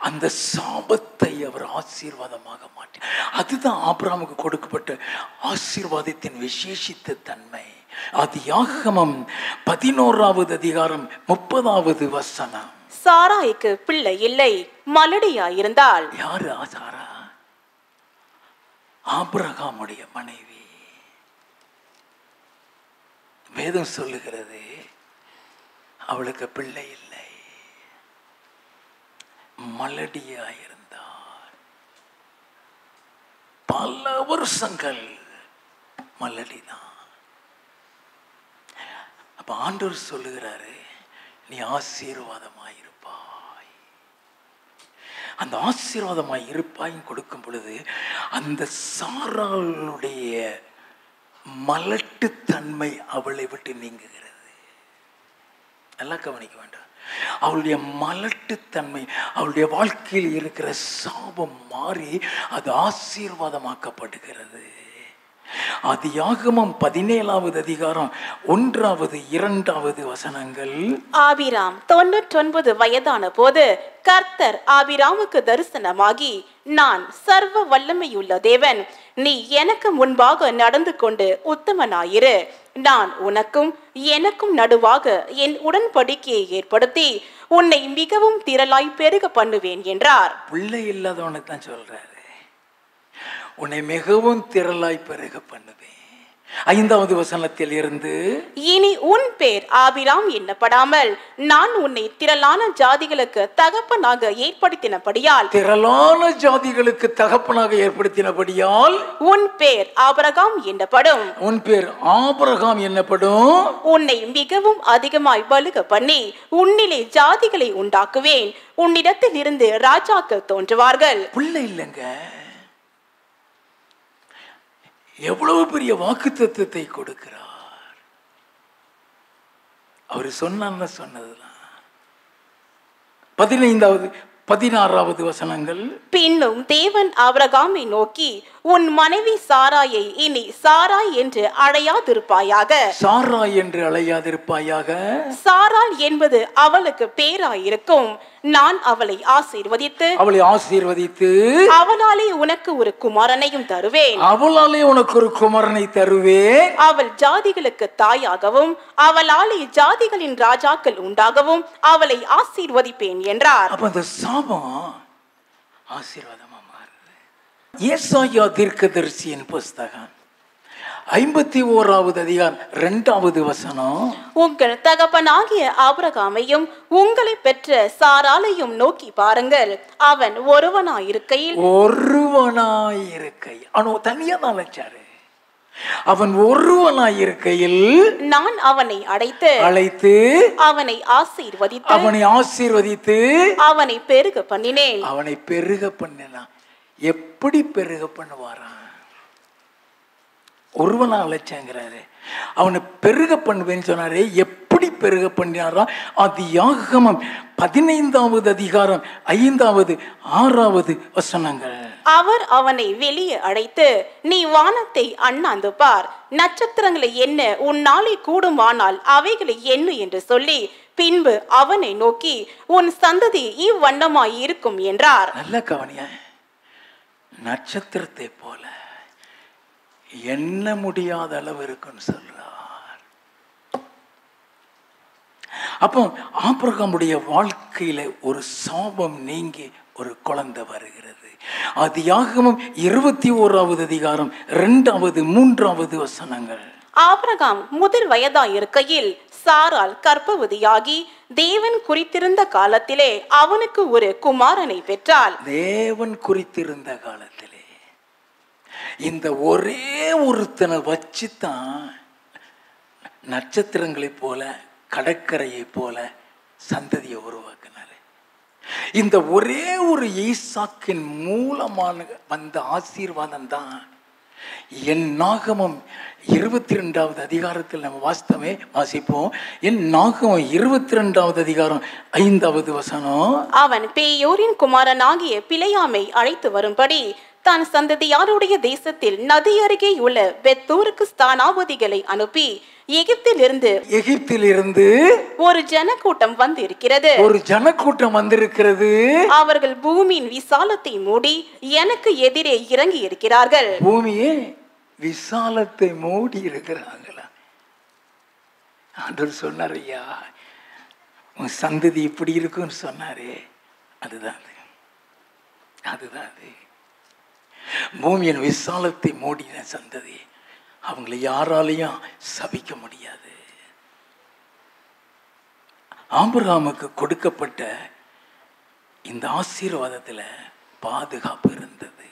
அந்த சாபத்தை அவர் ஆசீர்வாதமாக மாற்றி, அதுதான் ஆபிரகாமுக்கு கொடுக்கப்பட்ட ஆசீர்வாதத்தின் விசேஷித்த தன்மை. ஆதியாகமம் 11வது அதிகாரம் 30வது வசனம். சாராய்க்கு பிள்ளை இல்லை, மலடியாயிருந்தாள். யாரு சாரா? ஆபிரகாமுடைய மனைவி. வேதம் சொல்லுகிறது அவளுக்கு பிள்ளை இல்லை, மலடியாயிருந்தார். பல வருஷங்கள் மலடிதான். அப்ப ஆண்டவர் சொல்லுகிறாரு, நீ ஆசீர்வாதமாயிருப்பாய். அந்த ஆசீர்வாதமாய் இருப்பாய் கொடுக்கும் பொழுது அந்த சாராளுடைய மலட்டுத்தன்மை அவளை விட்டு நீங்குகிறது. நல்லா கவனிக்க வேண்டாம். அவளுடைய மலட்டுத்தன்மை, அவளுடைய வாழ்க்கையில் இருக்கிற சாபம் மாறி அது ஆசீர்வாதமாக்கப்படுகிறது. ஆதியாகமம் 17வது அதிகாரம் 1வது 2வது வசனங்கள். ஆபிராம் 99 வயதான போது கர்த்தர் ஆபிராமுக்கு தரிசனமாகி, நான் சர்வ வல்லமையுள்ள தேவன், நீ எனக்கு முன்பாக நடந்து கொண்டு உத்தமனாயிரு. நான் உனக்கும் எனக்கும் நடுவாக என் உடன்படிக்கையை ஏற்படுத்தி உன்னை மிகவும் திரளாய் பெருக பண்ணுவேன் என்றார். பிள்ளை இல்லாதவனுக்கு தான் சொல்றாரு, உன்னை மிகவும் திரளாய் பெருக பண்ணுவேன். 5வது வசனத்தில் இருந்து, இனி உன் பேர் ஆபிராம் என்னப்படாமல் நான் உன்னை திரளான ஜாதிகளுக்கு தகப்பனாக ஏற்படுத்தினபடியால், திரளான ஜாதிகளுக்கு தகப்பனாக ஏற்படுத்தினபடியால் உன் பேர் ஆபிரகாம் என்னப்படும். உன் பேர் ஆபிரகாம் என்னப்படும். உன்னை மிகவும் அதிகமாய் பலுக பண்ணி உன்னிலே ஜாதிகளை உண்டாக்குவேன். உன்னிடத்தில் இருந்து ராஜாக்கள் தோன்றுவார்கள். பிள்ளை இல்லைங்க, எவ்வளவு பெரிய வாக்குத்தத்தத்தை கொடுக்கிறார். அவர் சொன்னதுதான். 15வது 16வது வசனங்கள். பின்னும் தேவன் ஆபிரகாமை நோக்கி, உன் மனைவி சாராயை இனி சாராய் என்று அழையாதிருப்பாயாக. சாராய் என்று அழையாதிருப்பாயாக. சாராள் என்பது அவளுக்கு பேராயிருக்கும். நான் அவளை ஆசீர்வதித்து அவளாலே உனக்கு ஒரு குமாரனையும் தருவேன். அவள் ஜாதிகளுக்கு தாயாகவும் அவளாலே ஜாதிகளின் ராஜாக்கள் உண்டாகவும் அவளை ஆசீர்வதிப்பேன் என்றார். அப்ப அந்த சாபம் ஆசீர்வாதமா மாறுது. ஏசாயா தீர்க்கதரிசியின் புஸ்தகம் 51வது அதிகாரம் 2வது வசனம். உங்கள் தகப்பனாகிய ஆபிரகாமையும் உங்களை பெற்ற சாராளையும் நோக்கி பாருங்கள். அவன் ஒருவனாயிருக்கையில் அவன் தனியா தான் வச்சாரு. அவன் ஒருவனாயிருக்கையில் நான் அவனை அழைத்து அவனை ஆசீர்வதித்து அவனை பெருக பண்ணினேன். அவனை பெருக பண்ணினா எப்படி பெருக பண்ணுவாரா? ஒருவனா அழைச்சாங்கிறாரு. அவனை பெருக பண்ணுவேன்னு சொன்னாரே, எப்படி பெருக பண்ணினாரா? ஆதியாகமம் 15வது அதிகாரம் 5வது 6வது வசனங்கள். அவர் அவனை வெளியே அழைத்து, நீ வானத்தை அண்ணாந்து பார், நட்சத்திரங்களை எண்ண உன்னாலே கூடுமானால் அவைகளை எண்ணு என்று சொல்லி, பின்பு அவனை நோக்கி, உன் சந்ததி இவ்வண்ணமாய் இருக்கும் என்றார். நல்ல கவனிய, நட்சத்திரத்தை போல எண்ண முடியாத அளவு இருக்குன்னு சொல்றார். அப்போ ஆபிரகாமுடைய வாழ்க்கையில ஒரு சாபம் நீங்கி ஒரு குழந்தை வருகிறது. ஆதியாகமம் 21வது அதிகாரம் 2வது 3வது வசனங்கள். ஆபிரகாம் முதிர் வயதாயிருக்கையில் சாராள் கர்ப்பவதியாகி தேவன் குறித்திருந்த காலத்திலே அவனுக்கு ஒரு குமாரனை பெற்றாள். தேவன் குறித்திருந்த காலத்திலே இந்த ஒரே ஒருத்தனை வச்சுதான் நட்சத்திரங்களைப் போல கடற்கரையை போல சந்ததியை உருவாக்கினார். இந்த ஒரே ஒரு ஈசாக்கின் மூலமான வந்த ஆசீர்வாதம் தான் என் நாகமம் 22வது அதிகாரத்தில் நம்ம வாசிப்போம். என் நாகமம் 22வது அதிகாரம் 5வது வசனம். அவன் பேயோரின் குமாரனாகிய பிலேயாமை அழைத்து வரும்படி தான் சந்ததியாருடைய தேசத்தில் நதி அருகே உள்ள பெத்தூருக்கு ஸ்தானாபதிகளை அனுப்பி எகிப்திலிருந்து ஒரு ஜனக்கூட்டம் வந்திருக்கிறது. அவர்கள் பூமியின் விசாலத்தை மூடி எனக்கு எதிரே இறங்கி இருக்கிறார்கள். பூமியே விசாலத்தை மூடி இருக்கிறாங்களா? ஆண்டவர் சொன்னார், ஐயா உன் சந்ததி இப்படி இருக்குன்னு சொன்னாரே, அதுதான் அது. பூமியின் விசாலத்தை மூடின சந்ததி, அவங்களை யாராலையும் சபிக்க முடியாது. ஆபிரகாமுக்கு கொடுக்கப்பட்ட இந்த ஆசீர்வாதத்துல பாதுகாப்பு இருந்தது.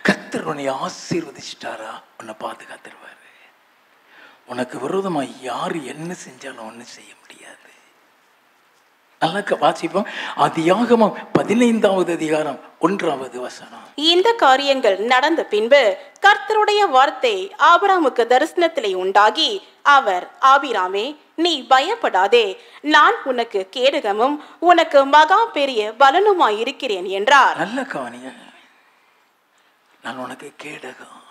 கர்த்தர் உன்னை ஆசீர்வதிச்சிட்டாரா, உன்னை பாதுகாத்துருவாரு. உனக்கு விரோதமா யாரு என்ன செஞ்சாலும் ஒன்றும் செய்ய முடியாது. நல்லா வாசிப்போம். ஆதியாகமம் 15வது அதிகாரம் 1வது வசனம். இந்த காரியங்கள் நடந்த பின்பு கர்த்தருடைய வார்த்தை ஆபிரகாமுக்கு தரிசனத்திலே உண்டாகி, அவர், ஆபிராமே, நீ பயப்படாதே, நான் உனக்கு கேடகமும் உனக்கு மகா பெரிய பலனுமாய் இருக்கிறேன் என்றார். நல்ல கவனிங்க. நான் உனக்கு கேடகம்,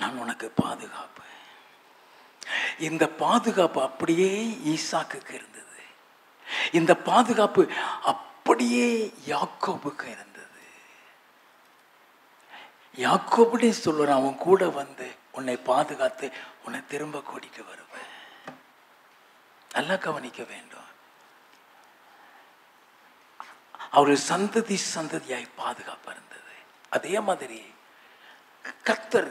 நான் உனக்கு பாதுகாப்பு. இந்த பாதுகாப்பு அப்படியே ஈசாக்குக்கு இருந்தது. இந்த பாதுகாப்பு அப்படியே யாக்கோபுக்கு இருந்தது. யாக்கோபுடே சொல்லுறான், அவன் கூட வந்து உன்னை பாதுகாத்து உன்னை திரும்ப கூட்டிட்டு வருவேன். நல்லா கவனிக்க வேண்டும். அவர்கள் சந்ததியாய் பாதுகாப்பு இருந்தது. அதே மாதிரி கர்த்தர்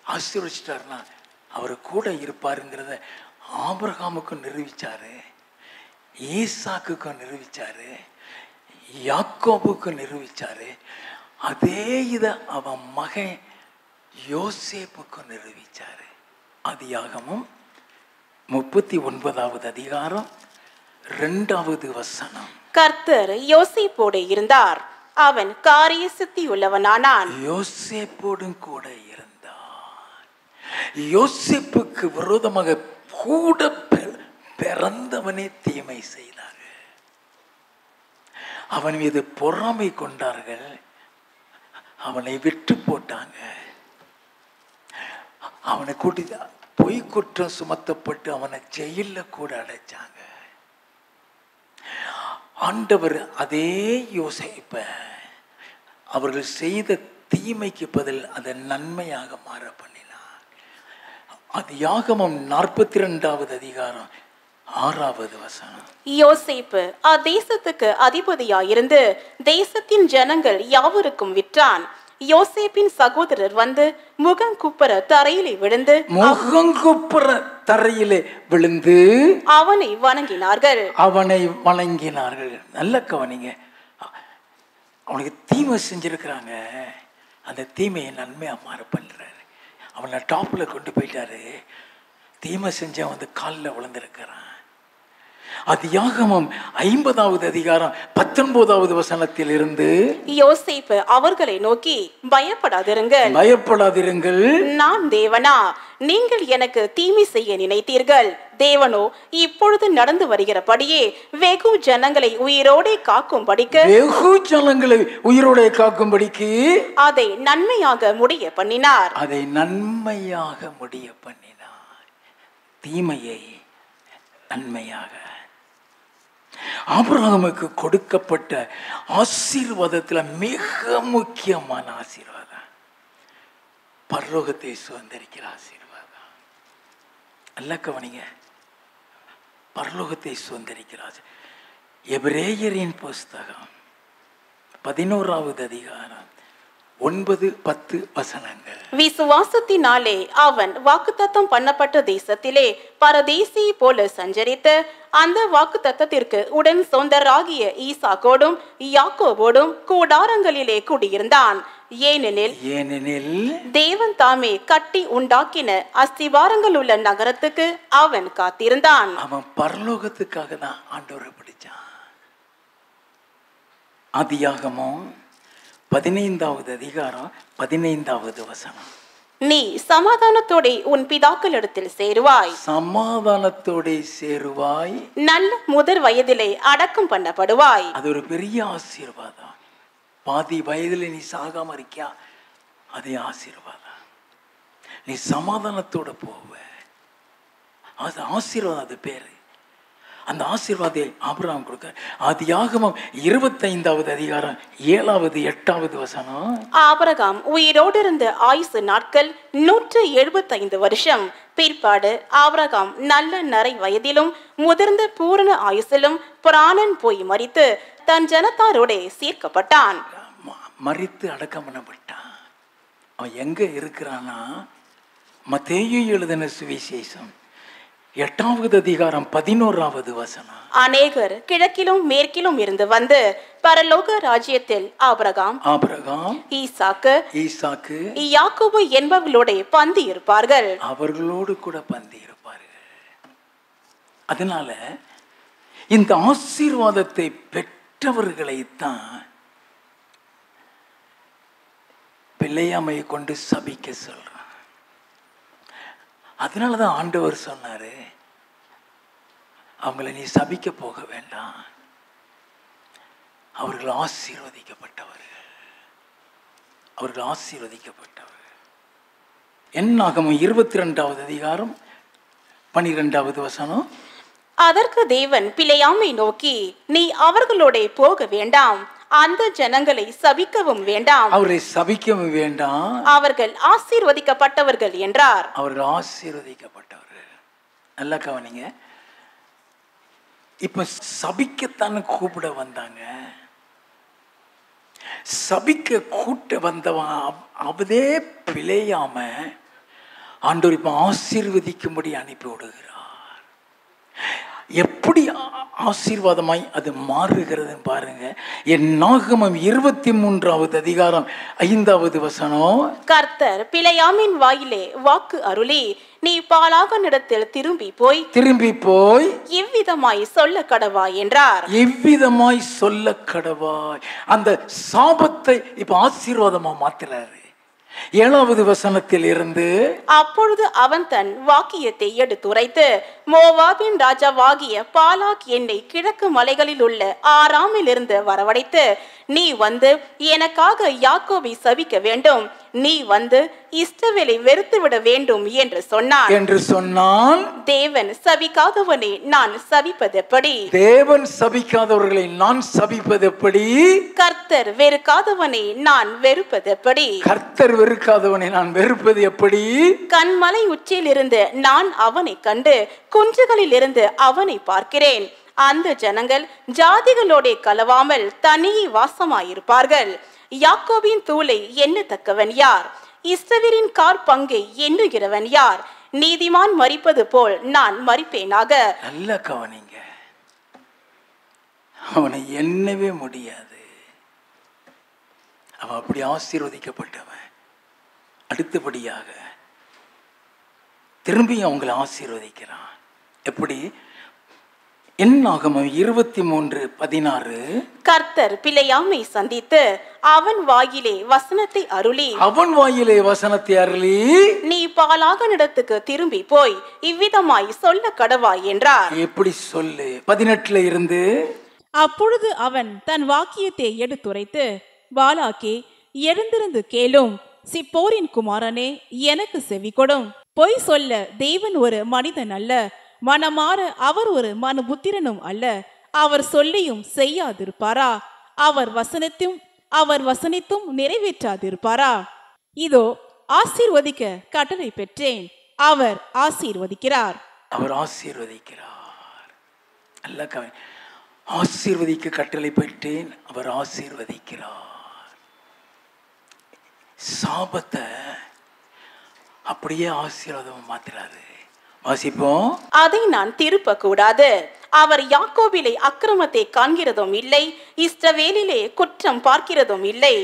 ஆசீர்வதிச்சிட்டாருன்னா அவர் கூட இருப்பாருங்கிறத ஆபிரகாமுக்கும் நிரூபிச்சாரு, ஈசாக்குக்கும் நிரூபிச்சாரு, யாக்கோபுக்கும் நிரூபிச்சாரு. அதே இதை அவன் மகன் யோசேப்புக்கும் நிரூபிச்சாரு. ஆதியாகமம் 39வது அதிகாரம் 2வது வசனம். கர்த்தர் யோசேப்போடு இருந்தார், அவன் காரிய சித்தி உள்ளவனானான். யோசேப்போடும் கூட இருந்தார். யோசேப்புக்கு விரோதமாக கூட பிறந்தவனே தீமை செய்தார்கள். அவன் மீது பொறாமை கொண்டார்கள். அவனை விட்டு போட்டாங்க. அவனை கூட்டி பொய் குற்றம் சுமத்தப்பட்டு அவனை ஜெயில கூட அடைச்சாங்க. ஆண்டவர் அதே யோசேப்ப அவர்கள் செய்த தீமைக்கு பதில் அதை நன்மையாக மாற பண்ணினார். ஆதியாகமம் 42வது அதிகாரம் 6வது வசனம். யோசேப்பு அத்தேசத்துக்கு அதிபதியாயிருந்து தேசத்தின் ஜனங்கள் யாவருக்கும் விற்றான். யோசேப்பின் சகோதரர் வந்து முகங்குப்புற தரையிலே விழுந்து அவனை வணங்கினார்கள். நல்ல கவனிங்க. அவனுக்கு தீமை செஞ்சிருக்கிறாங்க, அந்த தீமையை நன்மையா மாற பண்றாரு. அவனை டாப்ல கொண்டு போயிட்டாரு. தீமை செஞ்சவன் வந்து காலில் விழுந்திருக்கிறான். ஆதியாகமம் 50வது அதிகாரம் 19வது வசனத்தில் இருந்து, யோசேப்பு அவர்களை நோக்கி, பயப்படாதிருங்கள், நான் தேவனா? நீங்கள் எனக்கு தீமை செய்ய நினைத்தீர்கள், தேவனோ இப்பொழுது நடந்து வருகிறபடியே வெகு ஜனங்களை உயிரோடே காக்கும்படிக்கு அதை நன்மையாக முடிய பண்ணினார். தீமையை நன்மையாக. ஆபிரகாமுக்கு கொடுக்கப்பட்ட ஆசீர்வாதத்துல மிக முக்கியமான ஆசீர்வாதம் பரலோகத்தை சுதந்திரிக்கிற ஆசீர்வாதம். நல்ல கவனிங்க. பரலோகத்தை சுதந்திரிக்கிறார். எபிரேயரின் புஸ்தகம் 11வது அதிகாரம் 9, 10 வசனங்கள். விசுவாசத்தினாலே அவன் வாக்குத்தத்தம் பண்ணப்பட்ட தேசத்திலே பரதேசி போல சஞ்சரித்து அந்த வாக்குத்தத்தத்திற்கு உடன் சொந்தராகிய ஈசாக்கோடும் யாக்கோபோடும் கூடாரங்களிலே குடியிருந்தான். ஏனெனில் தேவன் தாமே கட்டி உண்டாக்கின அஸ்திவாரங்கள் உள்ள நகரத்துக்கு அவன் காத்திருந்தான். அவன் பரலோகத்துக்காக தான் ஆண்டவரை பிடிச்சான். ஆதியாகமம் 15வது அதிகாரம் 15வது வசனம். நீ சமாதானத்தோட உன் பிதாக்களிடத்தில் சேருவாய். சமாதானத்தோட சேருவாய். நல்ல முதல் வயதிலே அடக்கம் பண்ணப்படுவாய். அது ஒரு பெரிய ஆசீர்வாதம். பாதி வயதில் நீ சாகாம இருக்கியா, அதே ஆசீர்வாதம். நீ சமாதானத்தோட போவ, அது ஆசீர்வாதம். அது பேரு அந்த ஆசீர்வாதத்தை ஆபிரகாம் கொடுக்க. ஆதியாகமம் 25வது அதிகாரம் 7வது 8வது வசனம். ஆபிரகாம் உயிரோடு இருந்த ஆயுசு நாட்கள் 175 வருஷம். பிற்பாடு ஆபிரகாம் நல்ல நரை வயதிலும் முதிர்ந்த பூரண ஆயுசிலும் பிராணன் போய் மரித்து தன் ஜனத்தாரோட சேர்க்கப்பட்டான். மரித்து அடக்கம் பண்ணப்பட்டான். அவன் எங்க இருக்கிறான்னா, மத்தேயு எழுதின சுவிசேஷம் 8வது அதிகாரம் 11வது வசனம். அநேகர் கிழக்கிலும் மேற்கிலும் இருந்து வந்து பரலோக ராஜ்யத்தில் ஆபிரகாம் ஈசாக்கு யாக்கோபு என்பவர்களோட பந்தி இருப்பார்கள். அவர்களோடு கூட பந்தி இருப்பார்கள். அதனால இந்த ஆசீர்வாதத்தை பெற்றவர்களைத்தான் பிள்ளையாமையை கொண்டு சபிக்க சொல்றான். அதனாலதான் ஆண்டவர் சொன்னாரு, அவங்களை நீ சபிக்க போக வேண்டாம், அவர்கள் ஆசீர்வதிக்கப்பட்டவர்கள், அவர்கள் ஆசீர்வதிக்கப்பட்டவர்கள். என்னாகமம் 22வது அதிகாரம் 12வது வசனம். அதற்கு தேவன் பிலேயாமை நோக்கி, நீ அவர்களோட போக வேண்டாம், அந்த ஜனங்களை சபிக்கவும் வேண்டாம், அவரை சபிக்கவும் வேண்டாம், அவர்கள் ஆசீர்வதிக்கப்பட்டவர்கள் என்றார். அவர்கள் ஆசீர்வதிக்கப்பட்டவர்கள். நல்லா கவனிங்க. இப்ப சபிக்கத்தான் கூப்பிட வந்தாங்க. சபிக்க கூட்ட வந்தவன் அவதே பிழையாம ஆண்டவர் இப்ப ஆசீர்வதிக்கும்படி அனுப்பி விடுகிறார். எப்படி ஆசீர்வாதமாய் அது மாறுகிறது பாருங்க. என்னாகமம் 23வது அதிகாரம் 5வது வசனம். கர்த்தர் பிலேயாமின் வாயிலே வாக்கு அருளி, நீ பாலாகனிடத்தில் திரும்பி போய் இவ்விதமாய் சொல்ல கடவாய் என்றார். இவ்விதமாய் சொல்ல கடவாய். அந்த சாபத்தை இப்ப ஆசீர்வாதமா மாத்துறாரு. 7வது வசனத்தில் இருந்து, அப்பொழுது அவன் தன் வாக்கியத்தை எடுத்துரைத்து, மோவாபின் ராஜாவாகிய பாலாக் என்னை கிழக்கு மலைகளில் உள்ள ஆராமில் இருந்து வரவழைத்து, நீ வந்து எனக்காக யாக்கோபை சபிக்க வேண்டும், நீ வந்து இஸ்ரவேலை வெறுத்து விட வேண்டும் என்று சொன்னான். தேவன் சபிக்காதவனை நான் சபிப்பதெப்படி? தேவன் சபிக்காதவர்களை நான் சபிப்பதெப்படி? கர்த்தர் வெறுக்காதவனை நான் வெறுப்பதெப்படி? கர்த்தர் வெறுக்காதவனை நான் வெறுப்பது எப்படி? கண்மலை உச்சியில் இருந்து நான் அவனை கண்டு குன்றுகளில் இருந்து அவனை பார்க்கிறேன். அந்த ஜனங்கள் ஜாதிகளோட கலவாமல் தனியே வாசமாயிருப்பார்கள். யாக்கோபின் தூளை எண்ணத்தக்கவன் யார்? இஸ்ரவேலின் கார் பங்கை எண்ணுகிறவன் யார்? நீதிமான் மரிப்பது போல் நான் மரிப்பேனாக. நல்ல கவனிங்க. அவனை எண்ணவே முடியாது. அவன் அப்படி ஆசீர்வதிக்கப்பட்டவன். அடுத்தபடியாக திரும்பி அவங்களை ஆசீர்வதிக்கிறான். எப்படி? என்னாகமம் 23:16. கர்த்தர் பிலேயாமை சந்தித்து அவன் வாயிலே வசனத்தை அருளி, நீ பாலாகனிடத்துக்கு திரும்பி போய் இவ்விதமாய் சொல்ல கடவாய் என்றார். எப்படி சொல்லு? 18ல இருந்து. அப்பொழுது அவன் தன் வாக்கியத்தை எடுத்துரைத்து, பாலாக்கே, எழுந்திருந்து கேளும், சிப்போரின் குமாரனே, எனக்கு செவி கொடும். பொய் சொல்ல தேவன் ஒரு மனிதன் அல்ல, மனமாற அவர் ஒரு மனுபுத்திரனும் அல்ல. அவர் சொல்லியும் செய்யாதிருப்பாரா? அவர் வசனித்தும் நிறைவேற்றாதிருப்பாரா? இதோ ஆசீர்வதிக்க கட்டளை பெற்றேன், அவர் ஆசீர்வதிக்கிறார். ஆசீர்வதிக்க கட்டளை பெற்றேன், அவர் ஆசீர்வதிக்கிறார். சாபத்தை அப்படியே ஆசீர்வாதமா மாத்துறாரு. வாசிப்போம். அதை நான் திருப்ப கூடாது. அவர் யாக்கோபிலே அக்கிரமத்தை காண்கிறதும் இல்லை, இஸ்ரவேலிலே குற்றம் பார்க்கிறதும் இல்லை.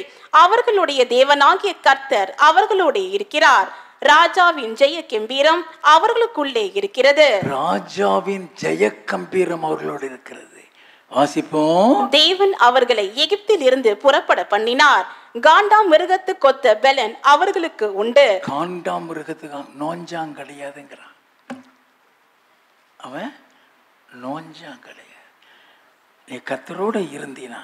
அவர்களுடைய தேவனாகிய கர்த்தர் அவர்களோடு இருக்கிறார். ராஜாவின் ஜெய கம்பீரம் அவர்களுக்குள்ளே இருக்கிறது. ராஜாவின் ஜெய கம்பீரம் அவர்களோடு இருக்கிறது. வாசிப்போம். தேவன் அவர்களை எகிப்தில் இருந்து புறப்பட பண்ணினார். காண்டா மிருகத்து கொத்த பெலன் அவர்களுக்கு உண்டு. காண்டா மிருகத்துக்கு நோஞ்சாங் கிடையாதுங்கிறான். அவன் நோஞ்சாங் கிடையாது. நீ கர்த்தரோட இருந்தீனா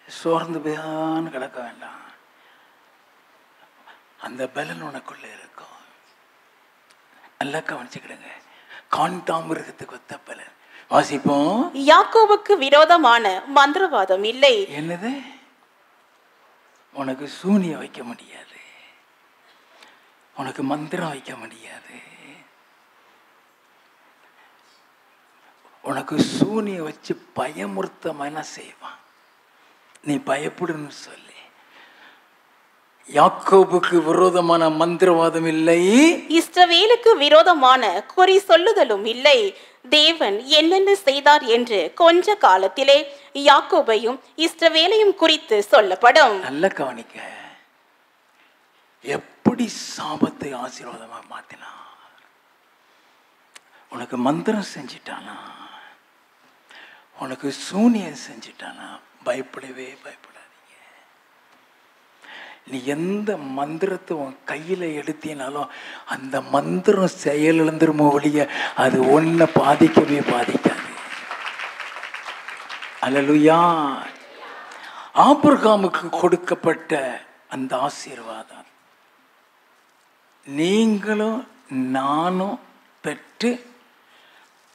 சோர்ந்து போயான்னு கிடக்க வேண்டாம். அந்த பலன் உனக்குள்ள இருக்கும். நல்லா கவனிச்சுக்கிடுங்க. காண்டா மிருகத்துக்கு ஒத்த பலன். வாசிப்போம். யாக்கோவுக்கு விரோதமான மந்திரவாதம் இல்லை. என்னது? உனக்கு சூனியம் வைக்க முடியாது, உனக்கு மந்திரம் வைக்க முடியாது. உனக்கு சூனியம் வச்சு பயமுறுத்தமான செய்வான். நீ பயப்படுன்னு சொல்லி. யாக்கோபுக்கு விரோதமான மந்திரவாதம் இல்லை, இஸ்ரவேலுக்கு விரோதமான குறி சொல்லுதலும் இல்லை. தேவன் என்னென்ன செய்தார் என்று கொஞ்ச காலத்திலே யாக்கோபையும் இஸ்ரவேலையும் குறித்து சொல்லப்படும். நல்ல கவனிக்க. எப்படி சாபத்தை ஆசீர்வாதமா மாத்தினா? உனக்கு மந்திரம் செஞ்சிட்டானா, உனக்கு சூனியம் செஞ்சிட்டானா, பயப்படவே பயப்படாதீங்க. நீ எந்த மந்திரத்தை உன் கையில் எடுத்தினாலும் அந்த மந்திரம் செயலிழந்துருமோ ஒழிய அது ஒன்றை பாதிக்கவே பாதிக்காது. அல்லேலூயா. ஆபிரகாமுக்கு கொடுக்கப்பட்ட அந்த ஆசீர்வாதம் நீங்களும் நானும் பெற்று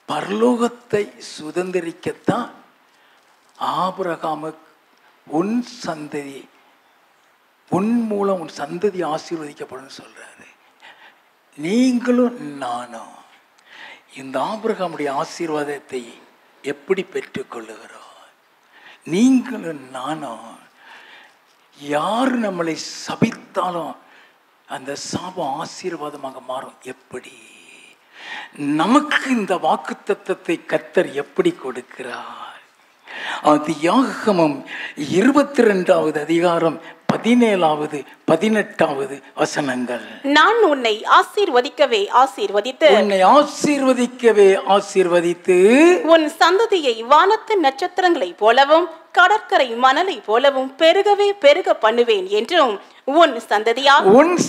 பரலோகத்தை சுதந்திரிக்கத்தான் ஆபிரகாமுக்கு உன் சந்ததி, உன் மூலம் உன் சந்ததி ஆசீர்வதிக்கப்படும் சொல்றாரு. நீங்களும் நானும் இந்த ஆபிரகாமுடைய ஆசீர்வாதத்தை எப்படி பெற்றுக்கொள்ளுகிறோம்? நீங்களும் நானும் யார் நம்மளை சபித்தாலும் அந்த சாபம் ஆசீர்வாதமாக மாறும். எப்படி? நமக்கு இந்த வாக்குத்தத்தத்தை கர்த்தர் எப்படி கொடுக்கிறார்? ஆதியாகமம் 22வது அதிகாரம் 17வது 18வது வசனங்கள். நான் உன்னை ஆசீர்வதிக்கவே ஆசீர்வதித்து, உன்னை ஆசீர்வதிக்கவே ஆசீர்வதித்து, உன் சந்ததியை வானத்து நட்சத்திரங்களைப் போலவும் கடற்கரை மணலை போலவும் பெருகவே பெருக பண்ணுவேன் என்றும், உன்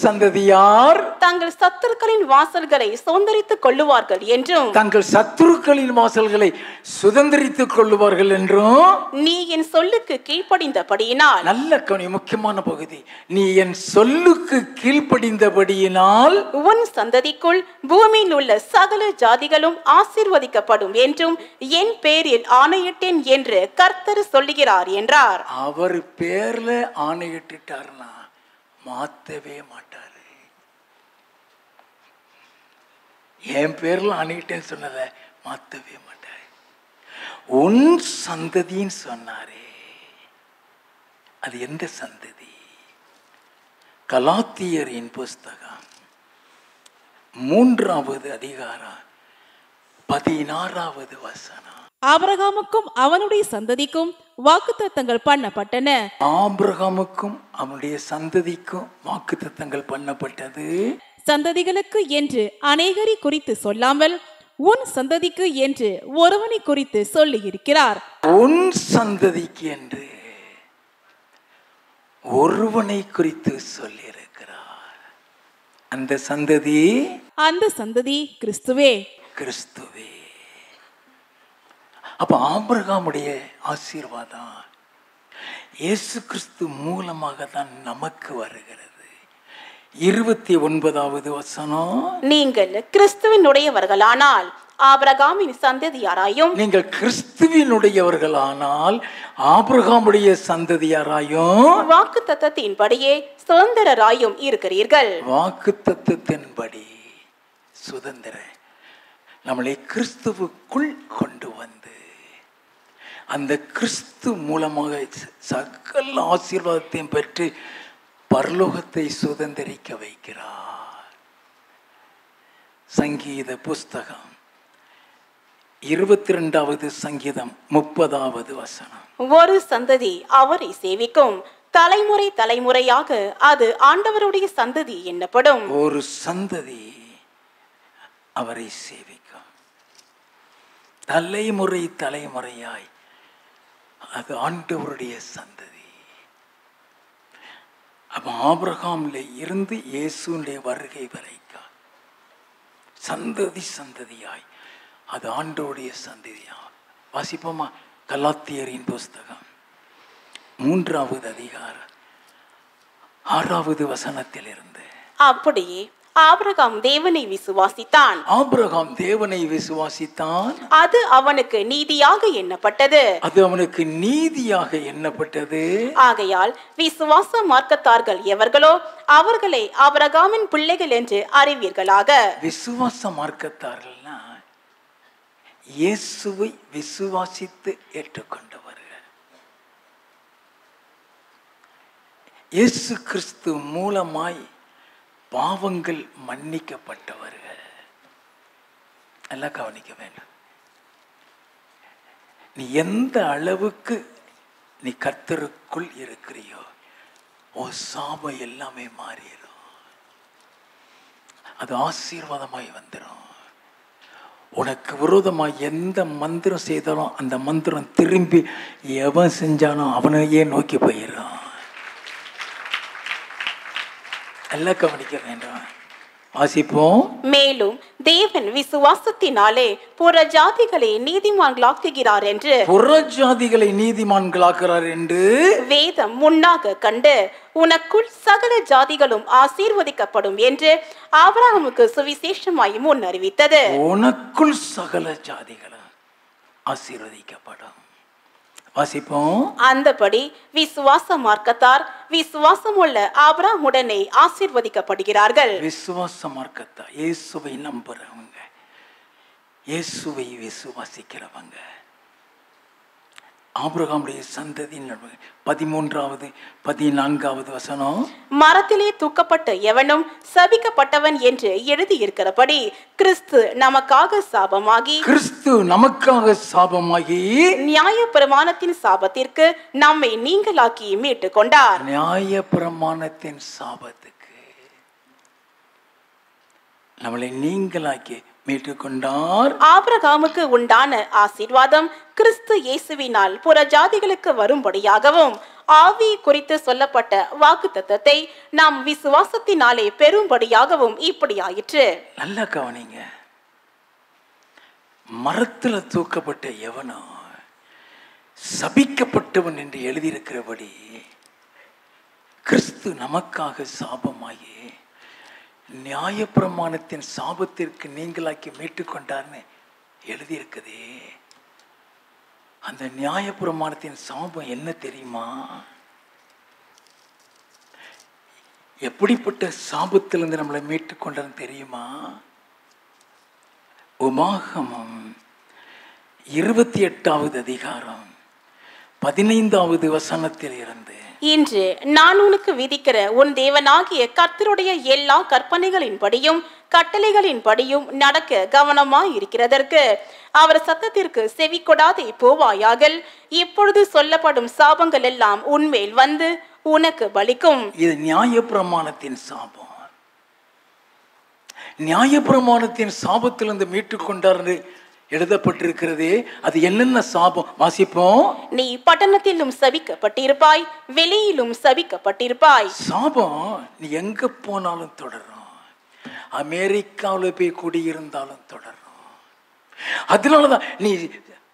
சந்ததியார் தங்கள் சத்துருக்களின் வாசல்களை சுதந்திரித்துக் கொள்ளுவார்கள் என்றும், தங்கள் சத்துருக்களின் வாசல்களை சுதந்திரித்துக் கொள்ளுவார்கள் என்றும், நீ என் சொல்லுக்கு கீழ்ப்படிந்தபடியினால். நல்ல முக்கியமான பகுதி. நீ என் சொல்லுக்கு கீழ்ப்படிந்தபடியினால் உன் சந்ததிக்குள் பூமியில் உள்ள சகல ஜாதிகளும் ஆசீர்வதிக்கப்படும் என்றும் என் பேரில் ஆணையிட்டேன் என்று கர்த்தர் சொல்லுகிறார் என்றார். அவர் பேர்ல ஆணையிட்டுட்டார்னா மாத்தவே மாட்டாரு. என் பேர்ல ஆணையிட்டேன்னு சொன்னதை மாத்தவே மாட்டாரு. உன் சந்ததின்னு சொன்னாரே, அது எந்த சந்ததி? கலாத்தியரின் புஸ்தகம் 3வது அதிகாரம் 16வது வசனம். ஆபிரகாமுக்கும் அவனுடைய சந்ததிக்கும் வாக்குத்தத்தங்கள் பண்ணப்பட்டன. ஆபிரகாமுக்கும் அவனுடைய சந்ததிக்கும் வாக்குத்தத்தங்கள் பண்ணப்பட்டது. சந்ததிகளுக்கு என்று அநேகரை குறித்து சொல்லாமல் உன் சந்ததிக்கு என்று ஒருவனை குறித்து சொல்லி இருக்கிறார். உன் சந்ததிக்கு என்று ஒருவனை குறித்து சொல்லி இருக்கிறார். அந்த சந்ததி கிறிஸ்துவே. கிறிஸ்துவே. அப்ப ஆபிரகாமுடைய ஆசீர்வாதம் இயேசு கிறிஸ்து மூலமாக தான் நமக்கு வருகிறது. 29வது வசனம். நீங்கள் கிறிஸ்துவினுடையவர்களானால் ஆபிரகாமின் சந்ததியாராயும், நீங்கள் கிறிஸ்துவினுடையவர்களானால் ஆபிரகாமுடைய சந்ததியாராயும் வாக்குத்தத்தத்தின்படியே சுதந்திரராயும் இருக்கிறீர்கள். வாக்குத்தத்தத்தின்படி சுதந்திர நம்மளை கிறிஸ்துவுக்குள் கொண்டு வந்து அந்த கிறிஸ்து மூலமாக சகல ஆசீர்வாதத்தையும் பெற்று பரலோகத்தை சுதந்திரிக்க வைக்கிறார். சங்கீத புஸ்தகம் 22வது சங்கீதம் 30வது வசனம். ஒரு சந்ததி அவரை சேவிக்கும், தலைமுறை தலைமுறையாக அது ஆண்டவருடைய சந்ததி என்னப்படும். ஒரு சந்ததி அவரை சேவிக்கும், தலைமுறை தலைமுறையாய் அது ஆண்டவருடைய சந்ததி. அப்ப ஆபிரகாம்ல இருந்து இயேசுடைய வருகை வரைக்கும் சந்ததி சந்ததியாய் அது ஆண்டவருடைய சந்ததியா. வாசிப்போமா? கலாத்தியரின் புஸ்தகம் 3வது அதிகாரம் 6வது வசனத்திலிருந்து. அப்படியே ஆபிரகாம் தேவனை விசுவாசித்தான். ஆபிரகாம் தேவனை விசுவாசித்தான், அது அவனுக்கு நீதியாக எண்ணப்பட்டது. அது அவனுக்கு நீதியாக எண்ணப்பட்டது. ஆகையால் விசுவாச மார்க்கத்தார்கள் எவர்களோ அவர்களை ஆபிரகாமின் பிள்ளைகள் என்று அறிவீர்களாக. விசுவாச மார்க்கத்தார்கள்னா இயேசுவை விசுவாசித்து ஏற்றுக்கொண்டவர்கள், இயேசு கிறிஸ்து மூலமாய் பாவங்கள் மன்னிக்கப்பட்டவர்கள். எல்லாம் கவனிக்க வேண்டும். நீ எந்த அளவுக்கு நீ கர்த்தருக்குள் இருக்கிறியோ ஓ சாபம் எல்லாமே மாறிடும், அது ஆசீர்வாதமாய் வந்துடும். உனக்கு விரோதமாக எந்த மந்திரம் செய்தாலும் அந்த மந்திரம் திரும்பி எவன் செஞ்சாலும் அவனையே நோக்கி போயிடும். எல்லாம் கவனிக்க வேண்டும். வாசிப்போம். மேலும் தேவன் விசுவாசத்தினாலே புற ஜாதிகளை நீதிமான்களாக்குகிறார் என்று, புற ஜாதிகளை நீதிமான்களாக்குகிறார் என்று வேதம் முன்னாக கண்டு உனக்குள் சகல ஜாதிகளும் ஆசீர்வதிக்கப்படும் என்று ஆபிரகாமுக்கு சுவிசேஷமாய் முன் அறிவித்தது. உனக்குள் சகல ஜாதிகளும் ஆசீர்வதிக்கப்படும். வாசிப்போம். அந்தபடி விசுவாச மார்க்கத்தார் விசுவாசமுள்ள ஆபிரகாமுடனே ஆசீர்வதிக்கப்படுகிறார்கள். விசுவாச மார்க்கத்தார் இயேசுவை நம்புறவங்க, இயேசுவை விசுவாசிக்கிறவங்க ஆபிரகாமுடைய சந்ததி. 13வது 14வது வசனம். மரத்திலே தூக்கப்பட்ட எவனும் சபிக்கப்பட்டவன் என்று எழுதியிருக்கிறபடி கிறிஸ்து நமக்காக சாபமாகி, கிறிஸ்து நமக்காக சாபமாகி நியாயப்பிரமாணத்தின் சாபத்திற்கு நம்மை நீங்களாக்கி மீட்டுக் கொண்டார். நியாயப்பிரமாணத்தின் சாபத்துக்கு நம்மளை நீங்களாக்கி மீட்டுக்கொண்டார். ஆபிரகாமுக்கு உண்டான ஆசீர்வாதம் கிறிஸ்து இயேசுவினால் புற ஜாதிகளுக்கு வரும்படியாகவும் ஆவி குறித்து சொல்லப்பட்ட வாக்குத்தத்தத்தை நாம் விசுவாசத்தினாலே பெறும்படியாகவும் இப்படி ஆயிற்று. நல்லா கவனிங்க. மரத்துல தூக்கப்பட்ட எவனோ சபிக்கப்பட்டவன் என்று எழுதியிருக்கிறபடி கிறிஸ்து நமக்காக சாபமாகி நியாயப்பிரமாணத்தின் சாபத்திற்கு நீங்களாக்கி மீட்டுக்கொண்டார்னு எழுதியிருக்குதே. அந்த நியாயப்பிரமாணத்தின் சாபம் என்ன தெரியுமா? எப்படிப்பட்ட சாபத்திலிருந்து நம்மளை மீட்டுக்கொண்டார்னு தெரியுமா? உபாகமம் 28வது அதிகாரம் 15வது வசனத்தில் இருந்து, இன்று நான் உனக்கு விதிக்கிற உன் தேவனாகிய கர்த்தருடைய எல்லா கற்பனைகளின்படியும் கட்டளைகளின்படியும் நடக்க கவனமாய் இருக்கிறதற்கு அவர் சத்தத்திற்கு செவி கொடாதே போவாயாகல். இப்பொழுது சொல்லப்படும் சாபங்கள் எல்லாம் உன்மேல் வந்து உனக்கு பலிக்கும். இது நியாயப்பிரமாணத்தின் சாபம். நியாயப்பிரமாணத்தின் சாபத்திலிருந்து மீட்டுக்கொண்டார் எழுதப்பட்டிருக்கிறதே. அது என்னென்ன சாபம்? வாசிப்போம். நீ பட்டணத்திலும் சபிக்கப்பட்டிருப்பாய், வெளியிலும் சபிக்கப்பட்டிருப்பாய். சாபம் நீ எங்க போனாலும் தொடரும். அமெரிக்காவில் போய் குடியிருந்தாலும் தொடரும். அதனாலதான் நீ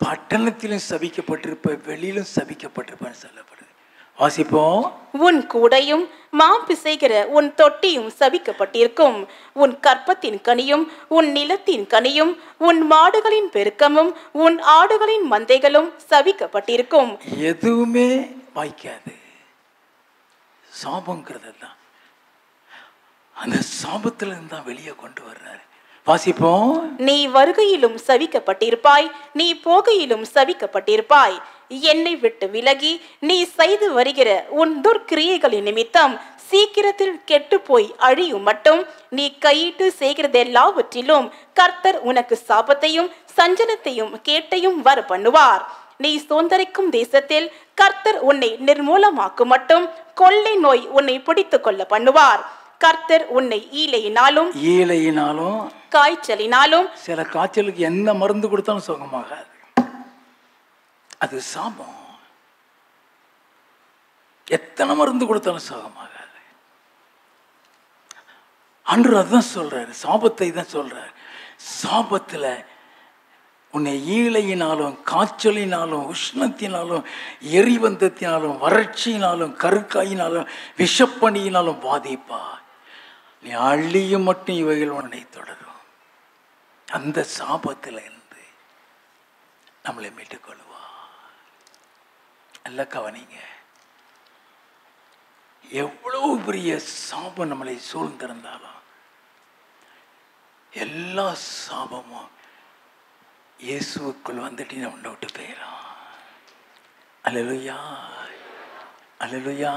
பட்டணத்திலும் சபிக்கப்பட்டிருப்ப, வெளியிலும் சபிக்கப்பட்டிருப்பான்னு சொல்லப்படுது. வாசிப்போம். உன் கூடையும் மாம்பிசைகிற உன் தொட்டியும் சபிக்கப்பட்டிருக்கும். உன் கற்பத்தின் கனியும் உன் நிலத்தின் கனியும் உன் மாடுகளின் பெருக்கமும் உன் ஆடுகளின் மந்தைகளும் சபிக்கப்பட்டிருக்கும். எதுவுமே வாய்க்காது. சாபங்கிறது தான். அந்த சாபத்துல இருந்தா வெளியே கொண்டு வர்றாரு. வாசிப்போம். நீ வருகையிலும் சபிக்கப்பட்டிருப்பாய், நீ போகையிலும் சபிக்கப்பட்டிருப்பாய். என்னை விட்டு விலகி நீ செய்து வருகிற உன் துர்க்கிரியைகளின் நிமித்தம் சீக்கிரத்தில் கெட்டு போய் அழியும் மட்டும் நீ கையிட்டு செய்கிறதெல்லாவற்றிலும் கர்த்தர் உனக்கு சாபத்தையும் சஞ்சலத்தையும் கேட்டையும் வர பண்ணுவார். நீ சுதந்தரிக்கும் தேசத்தில் கர்த்தர் உன்னை நிர்மூலமாக்கும் மட்டும் கொள்ளை நோய் உன்னை பிடித்து கொள்ள பண்ணுவார். கர்த்தர் உன்னை ஈலையினாலும் காய்ச்சலினாலும், சில காய்ச்சலுக்கு என்ன மருந்து கொடுத்தாலும் சுகமாகாது, அது சாபம். எத்தனை மருந்து கொடுத்தாலும் சுகமாகாது. ஆண்டவர் அதுதான் சொல்றாரு, சாபத்தை தான் சொல்றாரு. சாபத்துல உன்னை ஈழையினாலும் காய்ச்சலினாலும் உஷ்ணத்தினாலும் எரிவந்தத்தினாலும் வறட்சியினாலும் கருக்காயினாலும் விஷப்பணியினாலும் பாதிப்பா. நீ அழியும் மட்டும் இவைகள் உன்னை தொடரும். அந்த சாபத்தில் இருந்து நம்மளை மீட்டுக் கொள்வா. நல்ல கவனிங்க, எவ்வளவு பெரிய சாபம் நம்மளை சூழ்ந்திருந்தாலும் எல்லா சாபமும் இயேசுவுக்குள் வந்துட்டு நம்ம விட்டு போயிடும். அல்லேலூயா, அல்லேலூயா.